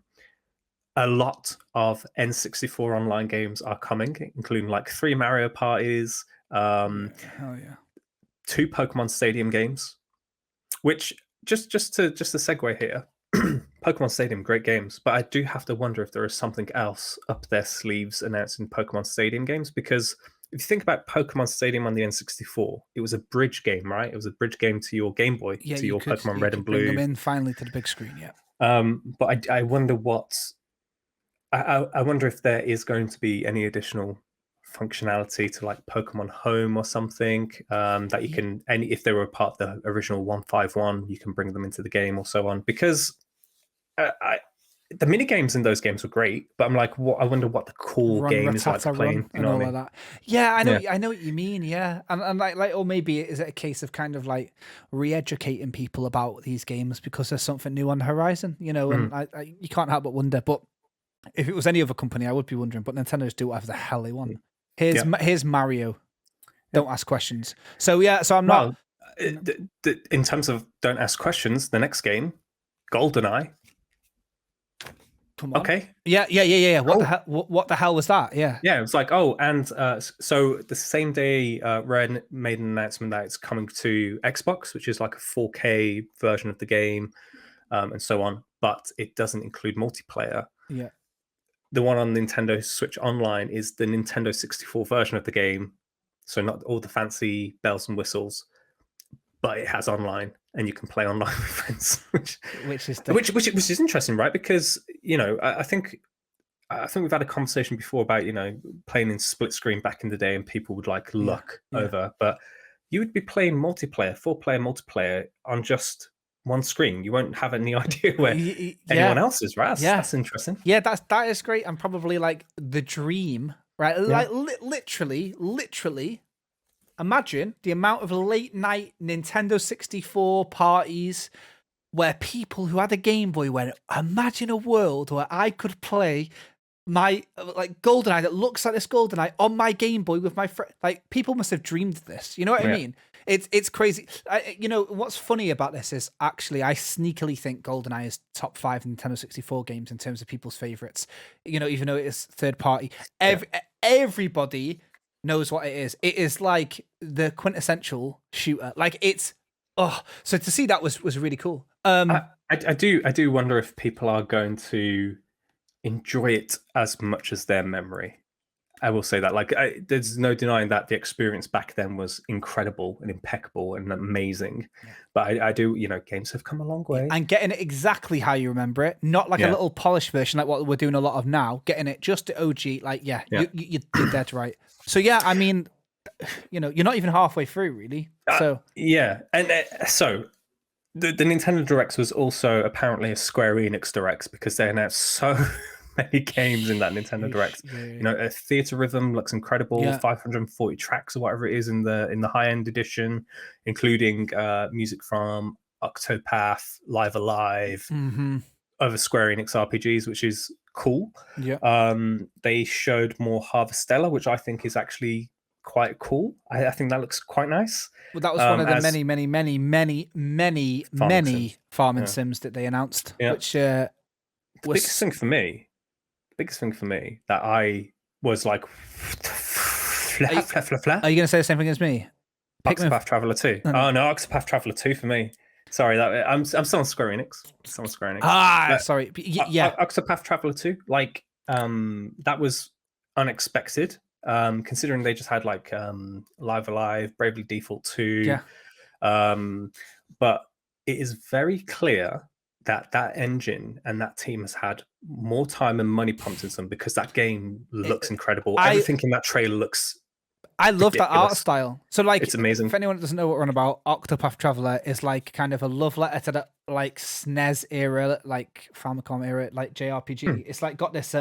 A lot of N64 online games are coming, including like 3 Mario parties, hell yeah. 2 Pokemon Stadium games, which just to segue here, Pokemon Stadium, great games, but I do have to wonder if there is something else up their sleeves announcing Pokemon Stadium games, because if you think about Pokemon Stadium on the N64, it was a bridge game, right? It was a bridge game to your Game Boy, to your Pokemon Red and Blue. Bring them in finally to the big screen, yeah. But I wonder I wonder if there is going to be any additional functionality to like Pokemon Home or something, that you can, if they were a part of the original 151, you can bring them into the game or so on, because the mini games in those games were great, but I'm like, I wonder what the cool game is like playing, you know what I mean? Like that. Yeah, I know what you mean. Yeah, and like, or maybe is it a case of kind of like re-educating people about these games because there's something new on the horizon, and you can't help but wonder. But if it was any other company, I would be wondering. But Nintendo just do whatever the hell they want. Here's Mario. Don't ask questions. So I'm not. In terms of don't ask questions, the next game, GoldenEye. Come on. Okay. Yeah. What the hell was that? Yeah. Yeah, it was like, so the same day, Rare made an announcement that it's coming to Xbox, which is like a 4K version of the game, and so on. But it doesn't include multiplayer. Yeah. The one on Nintendo Switch Online is the Nintendo 64 version of the game, so not all the fancy bells and whistles, but it has online, and you can play online with friends, which is interesting, right? Because I think we've had a conversation before about playing in split screen back in the day, and people would like look over, but you would be playing multiplayer, 4-player multiplayer on just one screen. You won't have any idea where anyone else is, right? That's interesting. Yeah, that is great, and probably like the dream, right? Like literally, imagine the amount of late night Nintendo 64 parties where people who had a Game Boy went, imagine a world where I could play my like GoldenEye that looks like this GoldenEye on my Game Boy with my friend. Like, people must have dreamed of this. You know what I mean? It's crazy. What's funny about this is actually I sneakily think GoldenEye is top 5 Nintendo 64 games in terms of people's favorites. Even though it is third party, everybody knows what it is. It is like the quintessential shooter. Like, it's So to see that was really cool. I do wonder if people are going to enjoy it as much as their memory. I will say that. Like, there's no denying that the experience back then was incredible and impeccable and amazing. Yeah. But I do, games have come a long way. And getting it exactly how you remember it, not like a little polished version like what we're doing a lot of now. Getting it just to OG, like you're dead right. So yeah, I mean, you're not even halfway through really. So yeah, and so the Nintendo Direct was also apparently a Square Enix Direct because they announced so many games in that Nintendo Direct. Yeah. Theater Rhythm looks incredible. Yeah. 540 tracks or whatever it is in the high end edition, including music from Octopath, Live Alive, other Square Enix RPGs, which is cool. Yeah. They showed more Harvestella, which I think is actually quite cool. I think that looks quite nice. Well, that was one of the many farming sims that they announced, which the biggest thing for me that I was like, are you going to say the same thing as me? Octopath Traveler 2. Oh no, Octopath Traveler 2 for me. Sorry, that I'm still on Square Enix. Sorry. Yeah. Octopath Traveler 2, like that was unexpected. Considering they just had like Live Alive, Bravely Default 2. But it is very clear that engine and that team has had more time and money pumped into them because that game looks incredible. Everything in that trailer looks I love ridiculous. that art style. So like, it's amazing. If anyone doesn't know what we're on about, Octopath Traveler is like kind of a love letter to the like SNES era, like Famicom era, like JRPG. It's like got this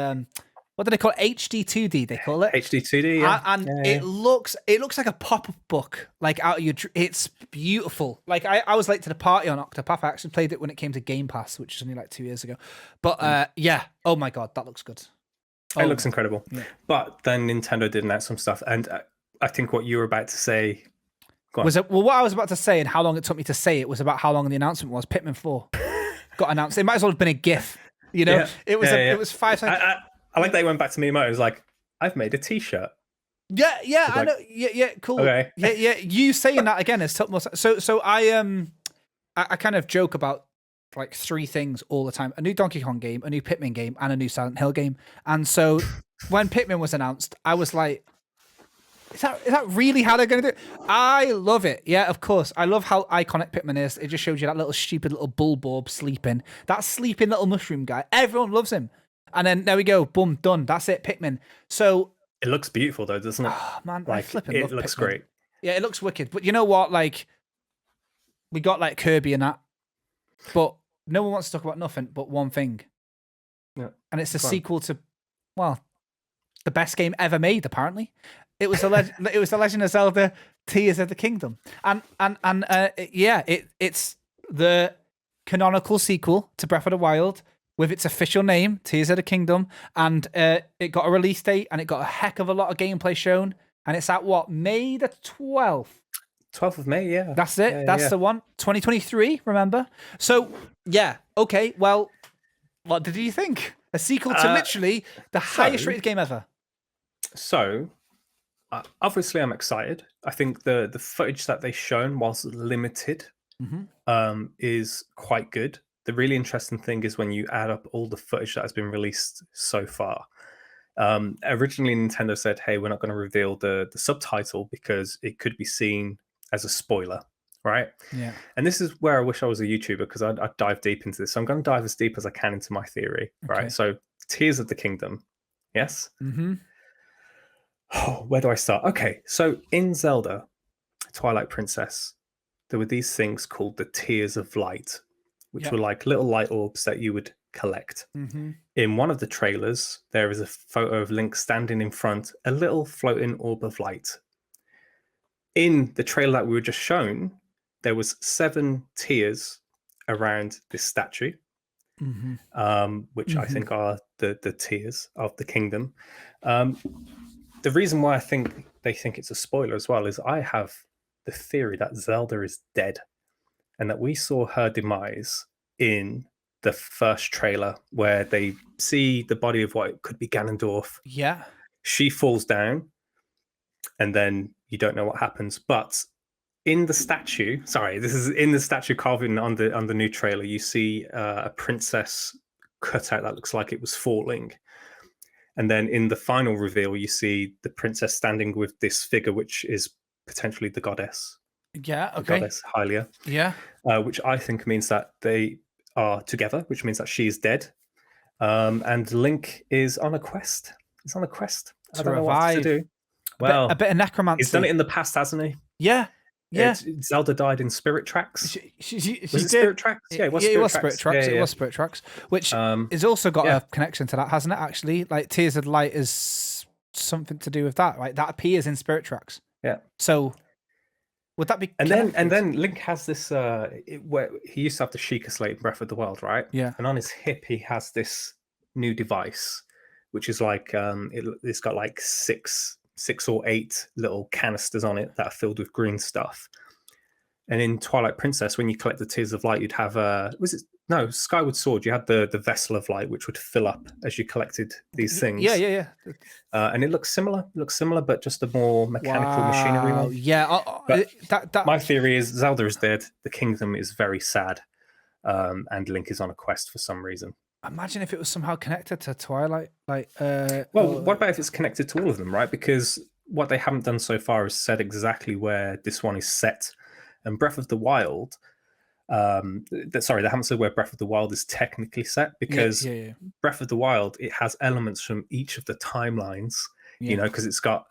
what do they call it? HD2D, they call it. HD2D, yeah. And it looks like a pop-up book, like out of your. It's beautiful. Like I was late to the party on Octopath. I actually played it when it came to Game Pass, which is only like 2 years ago. But yeah, oh my god, that looks good. It looks incredible. Yeah. But then Nintendo did announce some stuff, and I think what you were about to say was it. Well, what I was about to say and how long it took me to say it was about how long the announcement was. Pikmin 4 got announced. It might as well have been a GIF. It was. It was 5 seconds. I like that he went back to me. It was like, I've made a T-shirt. Yeah, I know. Yeah, cool. Okay. Yeah. You saying that again is tough. So I kind of joke about like 3 things all the time: a new Donkey Kong game, a new Pikmin game, and a new Silent Hill game. And so when Pikmin was announced, I was like, is that really how they're going to do it? I love it. Yeah, of course. I love how iconic Pikmin is. It just showed you that little stupid little Bulborb sleeping. That sleeping little mushroom guy. Everyone loves him. And then there we go, boom, done. That's it, Pikmin. So it looks beautiful though, doesn't it? Oh, man, like it looks Pikmin. Great. Yeah, it looks wicked. But you know what? Like, we got like Kirby and that, but no one wants to talk about nothing but one thing. Yeah, and it's a sequel to, well, the best game ever made. Apparently, it was it was the Legend of Zelda: Tears of the Kingdom, and it's the canonical sequel to Breath of the Wild. With its official name, Tears of the Kingdom, and it got a release date, and it got a heck of a lot of gameplay shown, and it's at what, May the 12th? 12th of May, yeah. That's it. That's the one. 2023, remember? So, yeah, okay, well, what did you think? A sequel to literally the highest rated game ever. So, obviously I'm excited. I think the footage that they've shown, whilst limited, is quite good. The really interesting thing is when you add up all the footage that has been released so far. Originally, Nintendo said, hey, we're not going to reveal the subtitle because it could be seen as a spoiler, right? Yeah. And this is where I wish I was a YouTuber because I'd dive deep into this. So I'm going to dive as deep as I can into my theory, right? So Tears of the Kingdom, yes? Oh, where do I start? Okay, so in Zelda, Twilight Princess, there were these things called the Tears of Light, which were like little light orbs that you would collect. In one of the trailers, there is a photo of Link standing in front, a little floating orb of light. In the trailer that we were just shown, there was 7 tears around this statue, which I think are the tears of the kingdom. The reason why I think they think it's a spoiler as well is I have the theory that Zelda is dead. And that we saw her demise in the first trailer where they see the body of what could be Ganondorf. Yeah. She falls down and then you don't know what happens. But in the statue, sorry, this is in the statue carving on the new trailer. You see a princess cut out that looks like it was falling, and then in the final reveal, you see the princess standing with this figure, which is potentially the goddess. Yeah. The Okay. goddess Hylia. Yeah. Which I think means that they are together, which means that she is dead. And Link is on a quest. He's on a quest. I don't know what to do. Well, a bit of necromancy. He's done it in the past, hasn't he? Yeah. Yeah. Zelda died in Spirit Tracks. She Was it did. Spirit Tracks? Yeah, it was Spirit Tracks. It was Spirit Tracks, which has also got a connection to that, hasn't it? Actually, like Tears of the Light is something to do with that, right? That appears in Spirit Tracks. Yeah. So would that be? And then Link has this. Where he used to have the Sheikah Slate in Breath of the Wild, right? Yeah. And on his hip, he has this new device, which is like it's got like six or eight little canisters on it that are filled with green stuff. And in Twilight Princess, when you collect the Tears of Light, you'd have Skyward Sword. You had the Vessel of Light, which would fill up as you collected these things. Yeah. And it looks similar. But just a more mechanical machinery one. Yeah. My theory is Zelda is dead. The kingdom is very sad, and Link is on a quest for some reason. Imagine if it was somehow connected to Twilight. What about if it's connected to all of them, right? Because what they haven't done so far is said exactly where this one is set. And Breath of the Wild, they haven't said where Breath of the Wild is technically set, because Breath of the Wild, it has elements from each of the timelines, because it's got,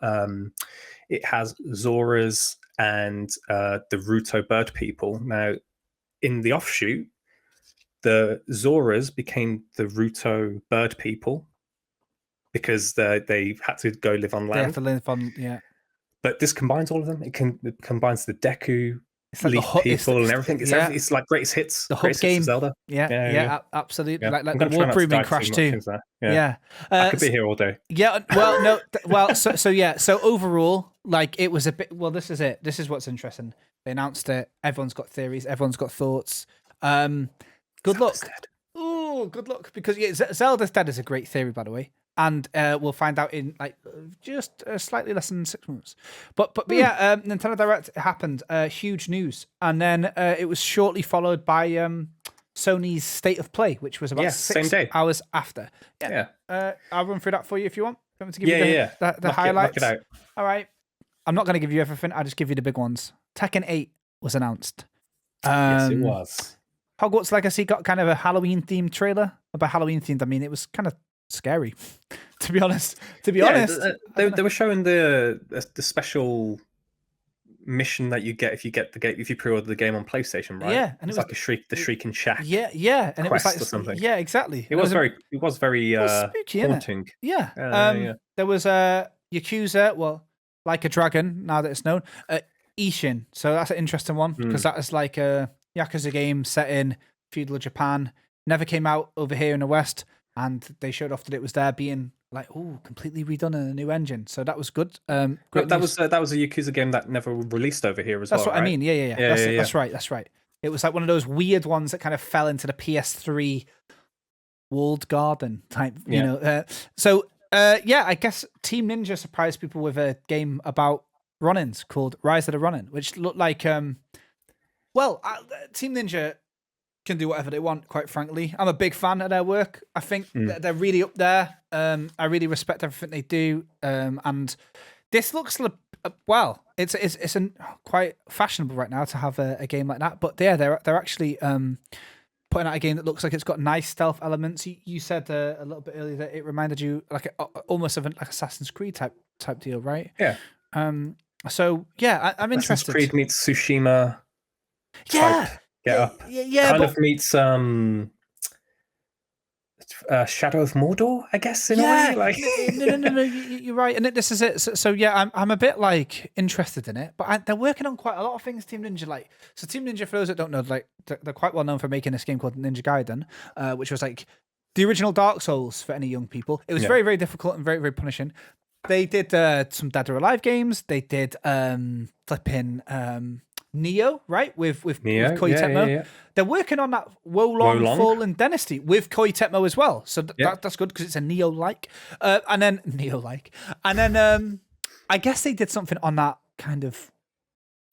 it has Zoras and the Ruto bird people. Now, in the offshoot, the Zoras became the Ruto bird people because they had to go live on land. They have to live on, yeah. But this combines all of them. It combines the Deku, Leaf people, and everything. It's like greatest hits. The hub game. Zelda. Yeah, absolutely. Yeah. Like the War Brewing Crash too. Yeah. I could be here all day. Yeah. Well, no. So overall, like it was a bit. Well, this is it. This is what's interesting. They announced it. Everyone's got theories. Everyone's got thoughts. Good luck. Oh, good luck. Because Zelda's Dead is a great theory, by the way. And we'll find out in like just slightly less than 6 months. But yeah, Nintendo Direct happened. Huge news. And then it was shortly followed by Sony's State of Play, which was about 6 hours after. Yeah. I'll run through that for you if you want. You want me to give you the highlights? Knock it out. All right. I'm not going to give you everything. I'll just give you the big ones. Tekken 8 was announced. Yes, it was. Hogwarts Legacy got kind of a Halloween-themed trailer. By Halloween-themed, I mean it was kind of scary, to be honest. They were showing the special mission that you get if you get the game, if you pre-order the game on PlayStation, right? Yeah, and it was like the Shrieking Shack. Yeah, and it was like or something. Yeah, exactly. It was very spooky, haunting. Yeah. There was a Yakuza, well, like a dragon. Now that it's known, Ishin. So that's an interesting one because that is like a Yakuza game set in feudal Japan. Never came out over here in the West. And they showed off that it was there being like, completely redone in a new engine. So that was good. That was a Yakuza game that never released over here as well. That's what right? I mean. Yeah. That's right. It was like one of those weird ones that kind of fell into the PS3 walled garden type, you know. I guess Team Ninja surprised people with a game about run-ins called Rise of the Ronin, which looked like, Team Ninja can do whatever they want, quite frankly. I'm a big fan of their work. I think they're really up there. I really respect everything they do. And this looks it's quite fashionable right now to have a game like that. But yeah, they're actually putting out a game that looks like it's got nice stealth elements. You said a little bit earlier that it reminded you like almost of like Assassin's Creed type deal, right? Yeah. So yeah, I'm interested. Assassin's Creed meets Tsushima. Yeah. Get up. Yeah. Kind of meets Shadow of Mordor, I guess, in a way. Like... No, you're right. And this is it. So yeah, I'm a bit like interested in it, but they're working on quite a lot of things. Team Ninja, so Team Ninja, for those that don't know, like they're quite well known for making this game called Ninja Gaiden, which was like the original Dark Souls for any young people. It was very, very difficult and very, very punishing. They did some Dead or Alive games. They did flipping Neo, right? With Koei Tecmo. Yeah. They're working on that Wolong Fallen Dynasty with Koei Tecmo as well. So that's good because it's a Neo-like. And then I guess they did something on that kind of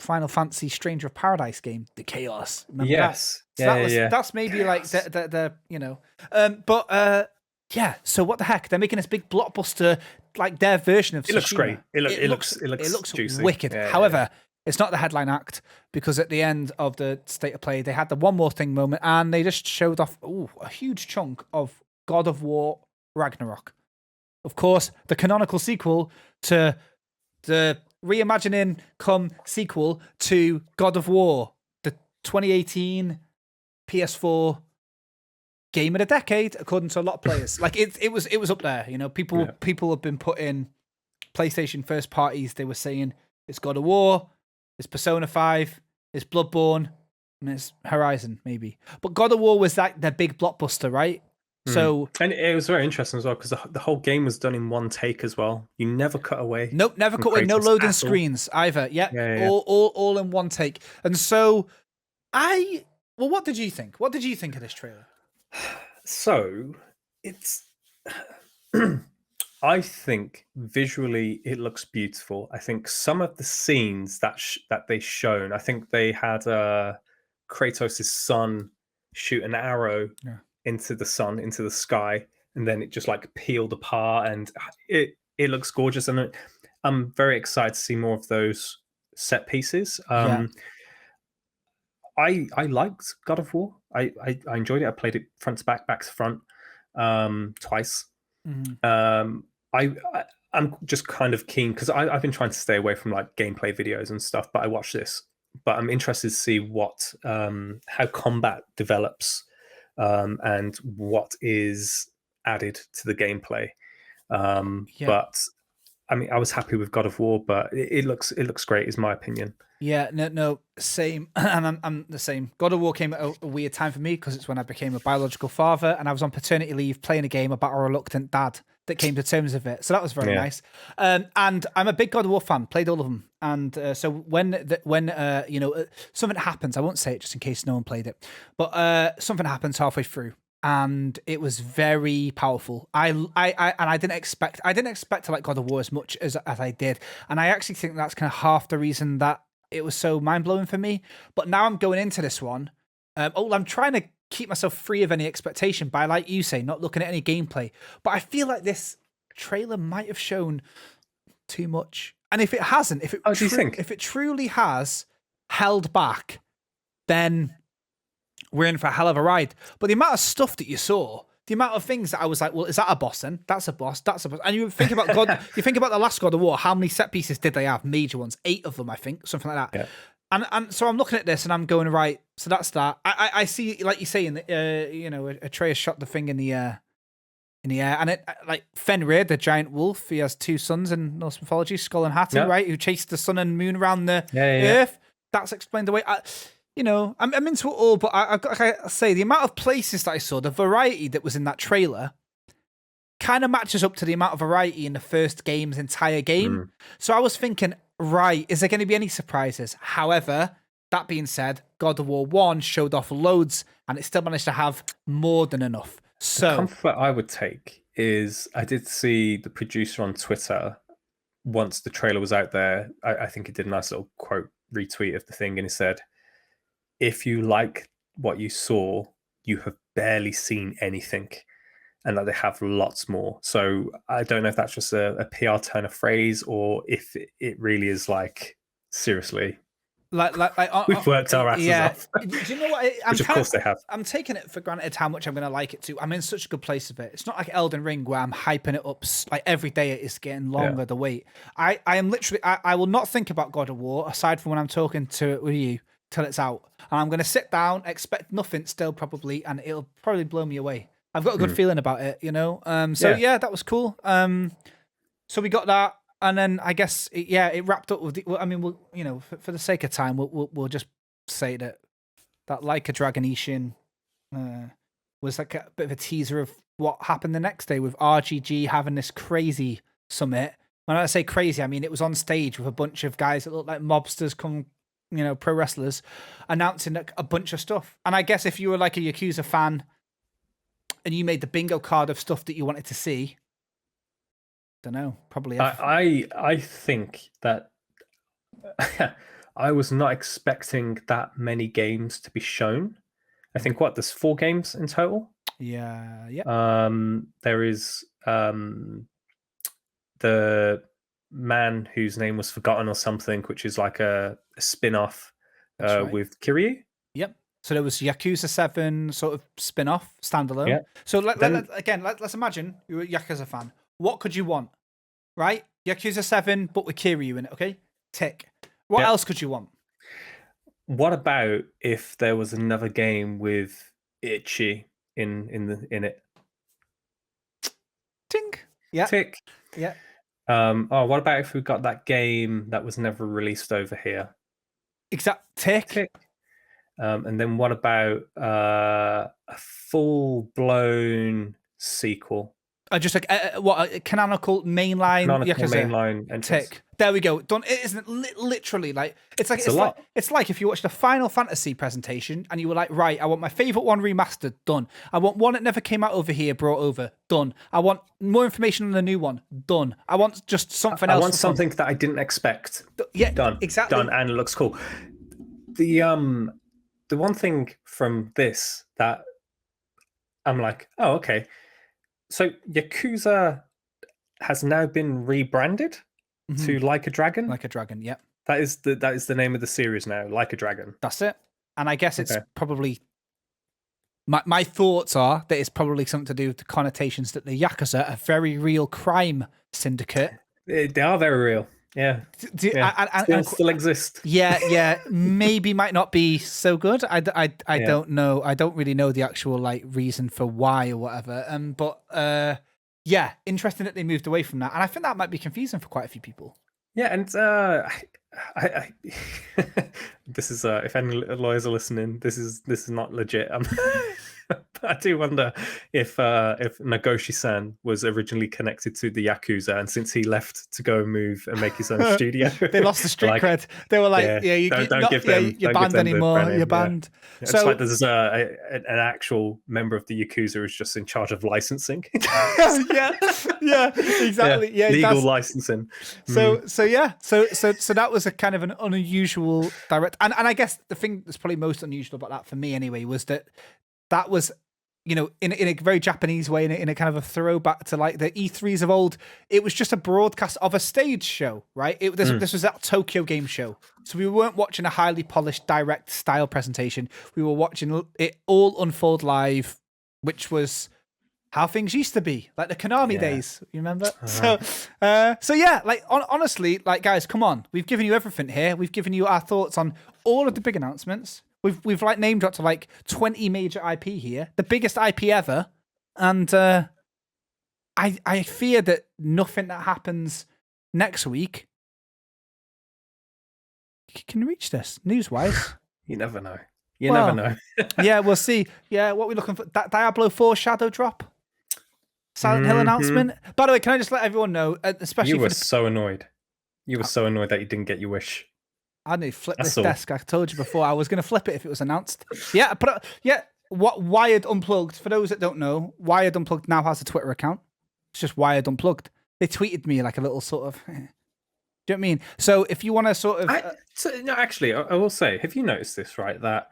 Final Fantasy Stranger of Paradise game, the Chaos. Remember Yes. that? So Yeah. that's maybe like the yeah. So what the heck? They're making this big blockbuster, like their version of It looks great. Tsushima. It looks juicy. Wicked. Yeah, However, it's not the headline act, because at the end of the state of play, they had the one more thing moment, and they just showed off a huge chunk of God of War Ragnarok. Of course, the canonical sequel to the reimagining come sequel to God of War, the 2018 PS4 game of the decade, according to a lot of players. Like it was up there. You know, people have been putting PlayStation first parties. They were saying it's God of War, it's Persona 5, it's Bloodborne, and it's Horizon maybe. But God of War was like their big blockbuster, right? So, and it was very interesting as well, because the whole game was done in one take as well. You never cut away. Nope, never cut away. No loading screens either. Yep. Yeah. All in one take. And so, what did you think? What did you think of this trailer? So it's, I think visually it looks beautiful. I think some of the scenes that they shown, I think they had Kratos' son shoot an arrow into the sun, into the sky, and then it just like peeled apart, and it looks gorgeous. And I'm very excited to see more of those set pieces. I liked God of War. I enjoyed it. I played it front to back to front, twice. Mm-hmm. I'm just kind of keen, because I've been trying to stay away from like gameplay videos and stuff, but I watched this. But I'm interested to see what how combat develops, and what is added to the gameplay. But I mean, I was happy with God of War, but it looks great, is my opinion. Yeah, no, same. And I'm the same. God of War came at a weird time for me, because it's when I became a biological father, and I was on paternity leave playing a game about a reluctant dad that came to terms with it. So that was very nice. And I'm a big God of War fan. Played all of them. And so when something happens, I won't say it just in case no one played it, but something happens halfway through, and it was very powerful. I didn't expect to like God of War as much as I did, and I actually think that's kind of half the reason that it was so mind-blowing for me. But now I'm going into this one, I'm trying to keep myself free of any expectation by, like you say, not looking at any gameplay. But I feel like this trailer might have shown too much, and if it hasn't, if it truly has held back, then we're in for a hell of a ride. But the amount of stuff that you saw, the amount of things that I was like, well, is that a boss then? That's a boss. That's a boss. And you think about you think about the last God of War, how many set pieces did they have? Major ones. 8 of them, I think. Something like that. Yeah. And so I'm looking at this and I'm going, right, so that's that. I see, like you say, Atreus shot the thing in the air. And it, like, Fenrir, the giant wolf, he has 2 sons in Norse mythology, Skull and Hati, right? Who chased the sun and moon around the earth. That's explained away. I'm into it all, but I say the amount of places that I saw, the variety that was in that trailer, kind of matches up to the amount of variety in the first game's entire game. So I was thinking, right, is there going to be any surprises? However, that being said, God of War 1 showed off loads, and it still managed to have more than enough. So the comfort I would take is, I did see the producer on Twitter, once the trailer was out there, I think he did a nice little quote retweet of the thing, and he said, if you like what you saw, you have barely seen anything, and that they have lots more. So I don't know if that's just a PR turn of phrase, or if it really is like, seriously, we've worked our asses off. Do you know what? Which of course they have. I'm taking it for granted how much I'm going to like it too. I'm in such a good place with it. It's not like Elden Ring where I'm hyping it up like every day. It is getting longer the wait. I am literally. I will not think about God of War aside from when I'm talking to it with you till it's out. And I'm going to sit down, expect nothing still probably, and it'll probably blow me away. I've got a good feeling about it, So that was cool. So we got that. And then I guess, it wrapped up with. For the sake of time, we'll just say that Like a Dragon Ishin was like a bit of a teaser of what happened the next day with RGG having this crazy summit. When I say crazy, I mean it was on stage with a bunch of guys that looked like mobsters, pro wrestlers, announcing a bunch of stuff. And I guess if you were like a Yakuza fan and you made the bingo card of stuff that you wanted to see. Don't know. Probably. I think that I was not expecting that many games to be shown. I think there's 4 games in total. Yeah. There is the man whose name was forgotten or something, which is like a spin-off Right. with Kiryu. Yep. So there was Yakuza 7 sort of spin-off, standalone. Yeah. So let's imagine you're a Yakuza fan. What could you want? Right? Yakuza 7, but with Kiryu in it, okay? Tick. What else could you want? What about if there was another game with Ichi in it? Tink. Yeah. Tick. Yeah. What about if we got that game that was never released over here? Exact. Tick. Tick. And then what about a full-blown sequel? Just like a canonical mainline Yakuza. Mainline entrance. Tick. There we go. Done. It isn't literally like it's like it's like if you watched a Final Fantasy presentation and you were like, right, I want my favorite one remastered. Done. I want one that never came out over here brought over. Done. I want more information on the new one. Done. I want just something else. I want something that I didn't expect. Yeah. Done. Exactly. Done, and it looks cool. The one thing from this that I'm like, oh, okay. So Yakuza has now been rebranded to Like a Dragon. Like a Dragon, yeah. That is the name of the series now, Like a Dragon. That's it. And I guess it's probably my thoughts are that it's probably something to do with the connotations that the Yakuza, a very real crime syndicate. They are very real. Yeah. Still exist. Yeah. Maybe might not be so good. I don't know. I don't really know the actual like reason for why or whatever. But yeah, interesting that they moved away from that. And I think that might be confusing for quite a few people. Yeah, and I this is if any lawyers are listening, this is not legit. But I do wonder if Nagoshi-san was originally connected to the Yakuza, and since he left to go move and make his own studio, they lost the street cred. They were like, you're banned anymore. You're banned. Yeah. So it's like there's an actual member of the Yakuza who's just in charge of licensing. yeah, exactly. Yeah, legal licensing. So that was a kind of an unusual direct, and I guess the thing that's probably most unusual about that for me anyway was that was, you know, in a very Japanese way, in a kind of a throwback to like the E3s of old. It was just a broadcast of a stage show, right? This was that Tokyo Game Show. So we weren't watching a highly polished direct style presentation. We were watching it all unfold live, which was how things used to be, like the Konami days. You remember? So yeah, like honestly, like guys, come on. We've given you everything here. We've given you our thoughts on all of the big announcements. We've like name dropped to like 20 major IP here, the biggest IP ever, and I fear that nothing that happens next week can reach this news-wise. You never know. You never know. Yeah, we'll see. Yeah, what are we looking for? That Diablo 4 Shadow drop, Silent Hill announcement. By the way, can I just let everyone know, especially you were so annoyed. You were so annoyed that you didn't get your wish. I need to flip this desk. I told you before I was going to flip it if it was announced. Yeah, but what Wired Unplugged, for those that don't know, Wired Unplugged now has a Twitter account. It's just Wired Unplugged. They tweeted me like a little sort of... Do you know what I mean? So if you want to sort of... I will say, have you noticed this, right? That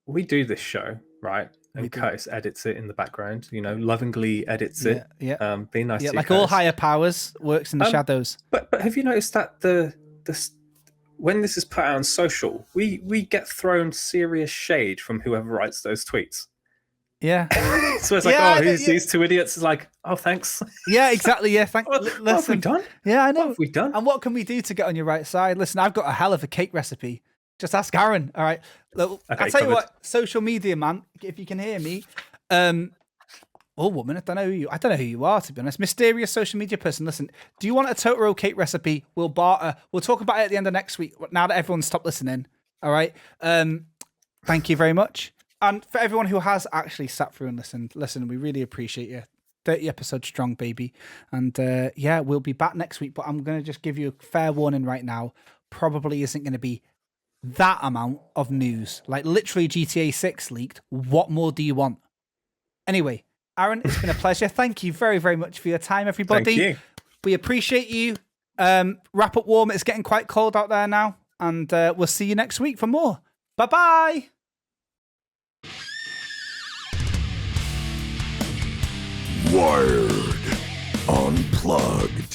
we do this show, right? And Curtis edits it in the background, you know, lovingly edits it. Yeah. Being nice to you, like Curtis. all higher powers, works in the shadows. But have you noticed that when this is put out on social, we get thrown serious shade from whoever writes those tweets. Yeah. So it's like, these two idiots. It's like, oh, thanks. Yeah, exactly. Yeah, thanks. What have we done? Yeah, I know. What have we done? And what can we do to get on your right side? Listen, I've got a hell of a cake recipe. Just ask Aaron. All right. Look, I'll tell you what, social media man, if you can hear me, or woman, I don't know who you are, to be honest. Mysterious social media person. Listen, do you want a Totoro cake recipe? We'll barter. We'll talk about it at the end of next week. Now that everyone's stopped listening. All right. Thank you very much. And for everyone who has actually sat through and listened, listen, we really appreciate you. 30 episodes strong, baby. And we'll be back next week. But I'm going to just give you a fair warning right now. Probably isn't going to be that amount of news. Like literally GTA 6 leaked. What more do you want? Anyway. Aaron, it's been a pleasure. Thank you very, very much for your time, everybody. Thank you. We appreciate you. Wrap up warm. It's getting quite cold out there now. And we'll see you next week for more. Bye-bye. Wired Unplugged.